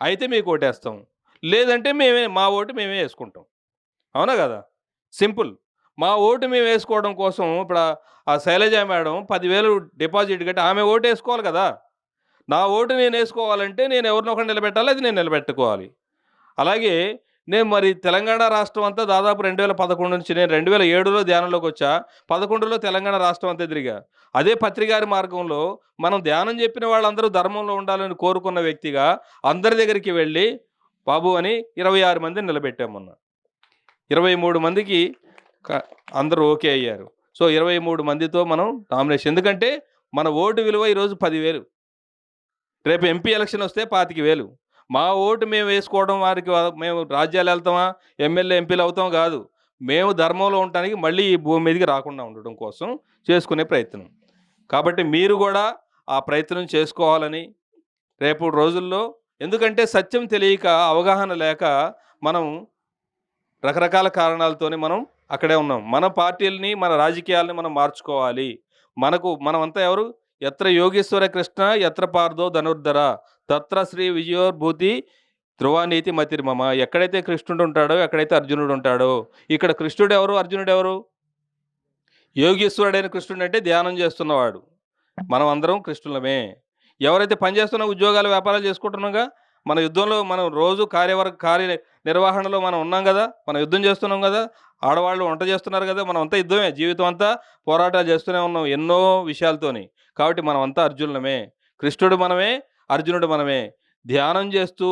అయితే మీకు ఓటేస్తాం, లేదంటే మా ఓటు మేమే వేసుకుంటాం. అవునా కదా? సింపుల్. మా ఓటు మేము వేసుకోవడం కోసం ఇప్పుడు ఆ శైలజ మేడం 10,000 డిపాజిట్ కట్టి ఆమె ఓటు వేసుకోవాలి కదా. నా ఓటు నేను వేసుకోవాలంటే నేను ఎవరినొకరు నిలబెట్టాలి, అది నేను నిలబెట్టుకోవాలి. అలాగే నేను మరి తెలంగాణ రాష్ట్రం అంతా దాదాపు 2011 నుంచి, నేను 2007లో ధ్యానంలోకి వచ్చా, 11లో తెలంగాణ రాష్ట్రం అంతా తిరిగా. అదే పత్రిగారి మార్గంలో మనం ధ్యానం చెప్పిన వాళ్ళందరూ ధర్మంలో ఉండాలని కోరుకున్న వ్యక్తిగా అందరి దగ్గరికి వెళ్ళి బాబు అని 26 మందిని నిలబెట్టామన్న. 23 మందికి అందరూ ఓకే అయ్యారు. సో 23 మందితో మనం నామినేషన్. ఎందుకంటే మన ఓటు విలువ ఈరోజు 10,000, రేపు ఎంపీ ఎలక్షన్ వస్తే 25,000. మా ఓటు మేము వేసుకోవడం, వారికి మేము రాజ్యాలు వెళ్తామా, ఎమ్మెల్యే ఎంపీలు అవుతాం కాదు, మేము ధర్మంలో ఉండటానికి మళ్ళీ ఈ భూమి మీదకి రాకుండా ఉండడం కోసం చేసుకునే ప్రయత్నం. కాబట్టి మీరు కూడా ఆ ప్రయత్నం చేసుకోవాలని రేపు రోజుల్లో, ఎందుకంటే సత్యం తెలియక, అవగాహన లేక మనం రకరకాల కారణాలతోనే మనం అక్కడే ఉన్నాం. మన పార్టీలని, మన రాజకీయాలని మనం మార్చుకోవాలి. మనమంతా ఎవరు? ఎత్ర యోగేశ్వర కృష్ణ ఎత్ర పార్థో ధనుర్ధర తత్ర శ్రీ విజయోర్భూతి ధ్రువానీతి మతిర్మమ. ఎక్కడైతే కృష్ణుడు ఉంటాడో, ఎక్కడైతే అర్జునుడు ఉంటాడో. ఇక్కడ కృష్ణుడు ఎవరు, అర్జునుడు ఎవరు? యోగేశ్వరుడైన కృష్ణుడు అంటే ధ్యానం చేస్తున్నవాడు. మనం అందరం కృష్ణులమే. ఎవరైతే పనిచేస్తున్నా, ఉద్యోగాలు, వ్యాపారాలు చేసుకుంటున్నాగా, మన యుద్ధంలో మనం రోజు కార్య నిర్వహణలో మనం ఉన్నాం కదా, మనం యుద్ధం చేస్తున్నాం కదా, ఆడవాళ్ళు వంట చేస్తున్నారు కదా, మనం అంతా యుద్ధమే, జీవితం అంతా పోరాటాలు చేస్తూనే ఉన్నాం ఎన్నో విషయాలతోని. కాబట్టి మనం అంతా అర్జునులమే. కృష్ణుడు మనమే, అర్జునుడు మనమే. ధ్యానం చేస్తూ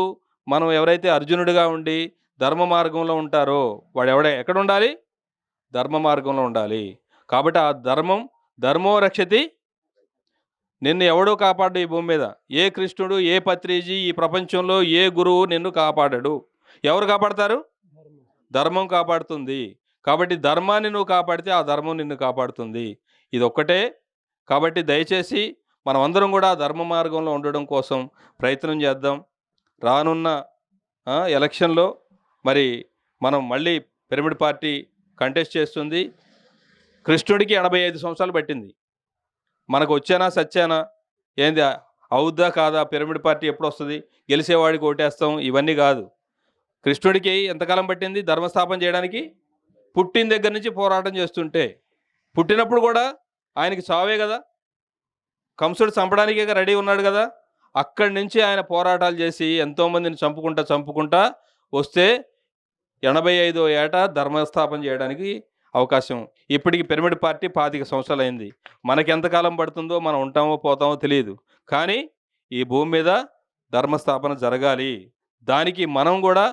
మనం ఎవరైతే అర్జునుడిగా ఉండి ధర్మ మార్గంలో ఉంటారో వాడు ఎక్కడ ఉండాలి? ధర్మ మార్గంలో ఉండాలి. కాబట్టి ఆ ధర్మో రక్షతి నిన్ను ఎవడూ కాపాడు ఈ భూమి మీద. ఏ కృష్ణుడు, ఏ పత్రిజీ, ఈ ప్రపంచంలో ఏ గురువు నిన్ను కాపాడడు. ఎవరు కాపాడతారు? ధర్మం కాపాడుతుంది. కాబట్టి ధర్మాన్ని నువ్వు కాపాడితే ఆ ధర్మం నిన్ను కాపాడుతుంది. ఇది ఒక్కటే. కాబట్టి దయచేసి మనం అందరం కూడా ధర్మ మార్గంలో ఉండడం కోసం ప్రయత్నం చేద్దాం. రానున్న ఎలక్షన్లో మరి మనం మళ్ళీ పిరమిడ్ పార్టీ కంటెస్ట్ చేస్తుంది. కృష్ణుడికి 85 సంవత్సరాలు పట్టింది. మనకు వచ్చానా సచ్చానా, ఏంది అవుద్దా కాదా, పిరమిడ్ పార్టీ ఎప్పుడు వస్తుంది, గెలిచేవాడికి ఓటేస్తాం, ఇవన్నీ కాదు. కృష్ణుడికి ఎంతకాలం పట్టింది ధర్మస్థాపన చేయడానికి? పుట్టిన దగ్గర నుంచి పోరాటం చేస్తుంటే, పుట్టినప్పుడు కూడా ఆయనకి చావే కదా, కంసుడు చంపడానికే రెడీ ఉన్నాడు కదా. అక్కడి నుంచి ఆయన పోరాటాలు చేసి ఎంతోమందిని చంపుకుంటా వస్తే 85వ ఏట ధర్మస్థాపన చేయడానికి అవకాశం. ఇప్పటికి పిరమిడ్ పార్టీ 25 సంవత్సరాలు అయింది. మనకి ఎంతకాలం పడుతుందో, మనం ఉంటామో పోతామో తెలియదు. కానీ ఈ భూమి మీద ధర్మస్థాపన జరగాలి. దానికి మనం కూడా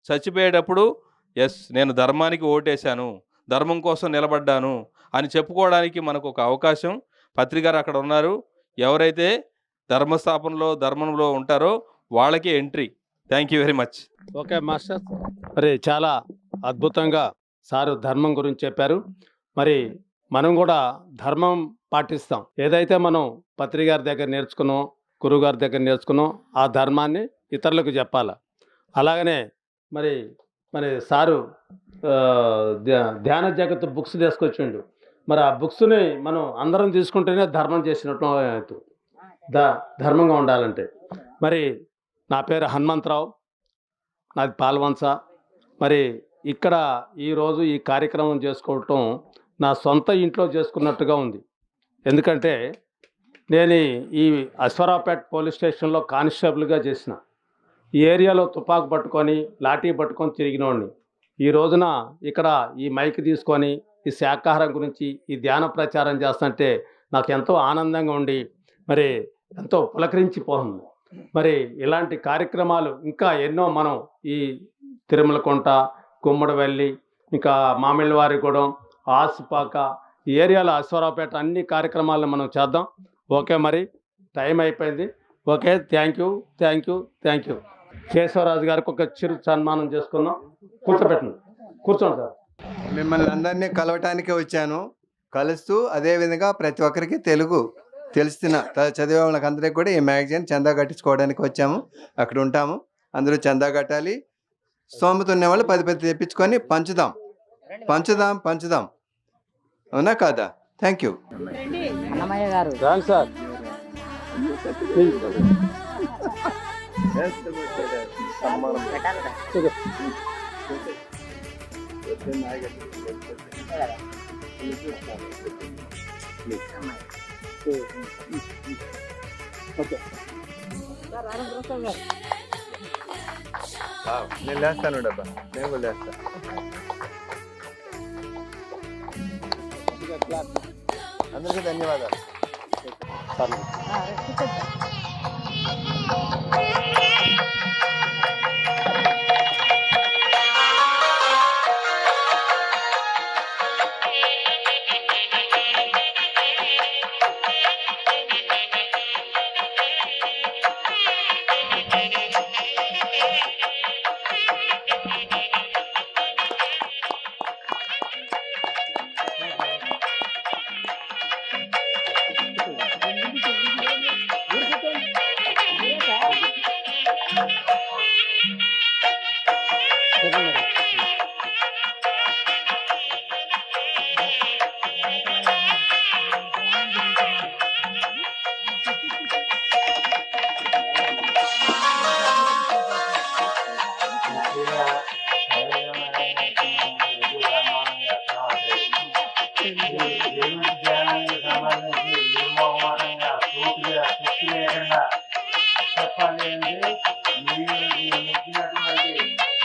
చచ్చిపోయేటప్పుడు ఎస్ నేను ధర్మానికి ఓటేశాను, ధర్మం కోసం నిలబడ్డాను అని చెప్పుకోవడానికి మనకు ఒక అవకాశం. పత్రికారు అక్కడ ఉన్నారు. ఎవరైతే ధర్మంలో ఉంటారో వాళ్ళకి entry. Thank you very much. Okay master, మరి చాలా అద్భుతంగా సారు ధర్మం గురించి చెప్పారు. మరి మనం కూడా ధర్మం పాటిస్తాం. ఏదైతే మనం పత్రికారి దగ్గర నేర్చుకున్నాం, గురువుగారి దగ్గర నేర్చుకున్నాం, ఆ ధర్మాన్ని ఇతరులకు చెప్పాలి. అలాగనే మరి మరి సారు ధ్యాన జగత్తు బుక్స్ తీసుకొచ్చిండు. మరి ఆ బుక్స్ని మనం అందరం తీసుకుంటేనే ధర్మం చేసినట్టు అవుతుంది. ధర్మంగా ఉండాలంటే. మరి నా పేరు హనుమంతరావు, నాది పాల్వంచ. మరి ఇక్కడ ఈరోజు ఈ కార్యక్రమం చేసుకోవటం నా సొంత ఇంట్లో చేసుకున్నట్టుగా ఉంది. ఎందుకంటే నేను ఈ అశ్వరావుపేట పోలీస్ స్టేషన్లో కానిస్టేబుల్గా చేసిన. ఈ ఏరియాలో తుపాకు పట్టుకొని లాఠీ పట్టుకొని తిరిగినోడిని. ఈ రోజున ఇక్కడ ఈ మైక్ తీసుకొని ఈ శాకాహారం గురించి ఈ ధ్యాన ప్రచారం చేస్తుంటే నాకు ఎంతో ఆనందంగా ఉండి మరి ఎంతో పులకరించిపోతుంది. మరి ఇలాంటి కార్యక్రమాలు ఇంకా ఎన్నో మనం ఈ తిరుమలకుంట, గుమ్మడివెల్లి, ఇంకా మామిళ్ళవారిగూడెం, ఆసుపాక, ఈ ఏరియాలో అశ్వరావుపేట అన్ని కార్యక్రమాలను మనం చేద్దాం. ఓకే, మరి టైం అయిపోయింది. Okay, thank you. కేశవరాజు గారికి ఒక చిరు సన్మానం చేసుకుందాం. కూర్చోండి సార్. మిమ్మల్ని అందరినీ కలవటానికే వచ్చాను. కలుస్తూ అదేవిధంగా ప్రతి ఒక్కరికి తెలుగు తెలిసిన చదివే వాళ్ళకి అందరికీ కూడా ఈ మ్యాగజైన్ చందా కట్టించుకోవడానికి వచ్చాము. అక్కడ ఉంటాము. అందరూ చందా కట్టాలి. స్తోమత ఉన్న వాళ్ళు 10 తెప్పించుకొని పంచుదాం. అవునా కాదా? Thank you. అన్నమయ్య గారు సార్. నేను లేస్తాను డబ్బా, నేను కూడా లేస్తాను. అందరికీ ధన్యవాదాలు. చెప్పాలి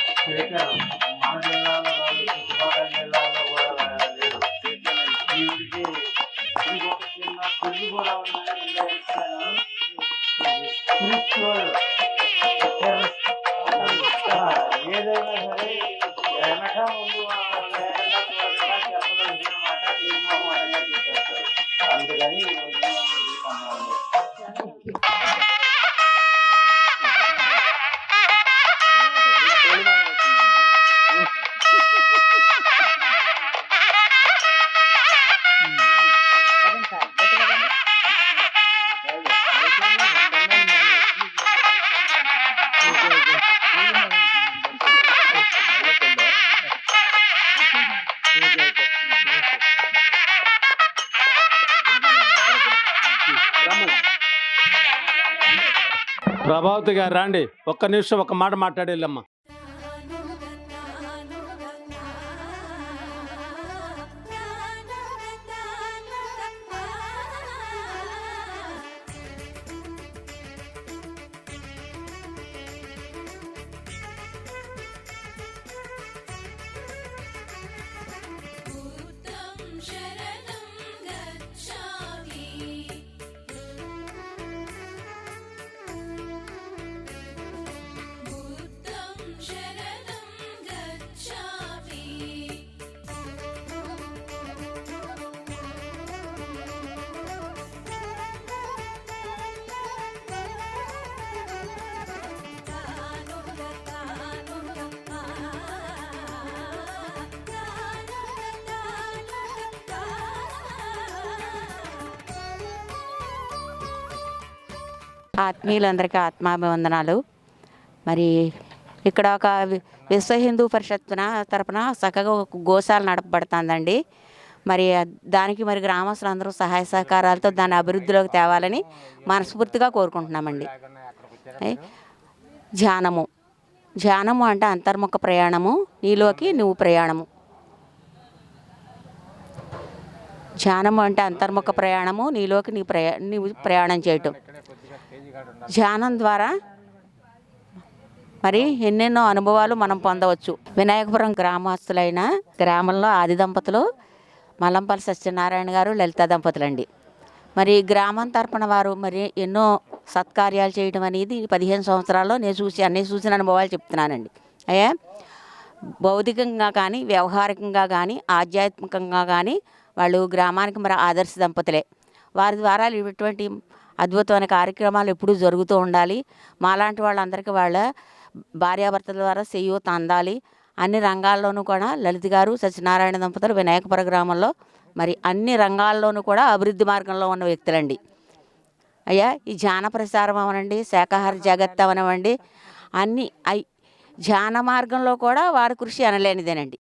అంటే మన జిల్లాలో కాదు, చుట్టుపక్కల జిల్లాలో కూడా లేదు. వీడికి ఇంకొక చిన్న తెలుగు కూడా ఉన్నాయి. ఏదైనా సరే వెనక ముందు లేకుండా చూడకుండా చెప్పదలసిన మాట నిర్మోహంగా చెప్పేస్తారు. అందుకని ప్రభావతి గారు రండి, ఒక్క నిమిషం ఒక మాట మాట్లాడేళ్ళమ్మా. ఆత్మీయులందరికీ ఆత్మాభివందనాలు. మరి ఇక్కడ ఒక విశ్వ హిందూ పరిషత్ తరపున చక్కగా ఒక గోశాల నడపబడుతుందండి. మరి దానికి మరి గ్రామస్తులందరూ సహాయ సహకారాలతో దాన్ని అభివృద్ధిలోకి తేవాలని మనస్ఫూర్తిగా కోరుకుంటున్నామండి. ధ్యానము అంటే అంతర్ముఖ ప్రయాణము, నీలోకి నువ్వు ప్రయాణము. ధ్యానము అంటే అంతర్ముఖ ప్రయాణము, నీలోకి నీవు ప్రయాణం చేయటం. ధ్యానం ద్వారా మరి ఎన్నెన్నో అనుభవాలు మనం పొందవచ్చు. వినాయకపురం గ్రామస్తులైన గ్రామంలో ఆది దంపతులు మల్లంపల్లి సత్యనారాయణ గారు, లలిత దంపతులండి. మరి గ్రామం తరపున వారు మరి ఎన్నో సత్కార్యాలు చేయడం అనేది 15 సంవత్సరాల్లో నేను చూసిన అనుభవాలు చెప్తున్నానండి. అయ్యా, భౌతికంగా కానీ, వ్యవహారికంగా కానీ, ఆధ్యాత్మికంగా కానీ వాళ్ళు గ్రామానికి మరి ఆదర్శ దంపతులే. వారి ద్వారా ఇటువంటి అద్భుతమైన కార్యక్రమాలు ఎప్పుడూ జరుగుతూ ఉండాలి. మాలాంటి వాళ్ళందరికీ వాళ్ళ భార్యాభర్తల ద్వారా చేయూత అందాలి. అన్ని రంగాల్లోనూ కూడా లలిత గారు, సత్యనారాయణ దంపతులు వినాయకపుర గ్రామంలో మరి అన్ని రంగాల్లోనూ కూడా అభివృద్ధి మార్గంలో ఉన్న వ్యక్తులండి. అయ్యా, ఈ ధ్యాన ప్రసారం అవనండి, శాకాహార జగత్ అవనవండి, అన్ని ధ్యాన మార్గంలో కూడా వారి కృషి అనలేనిదేనండి.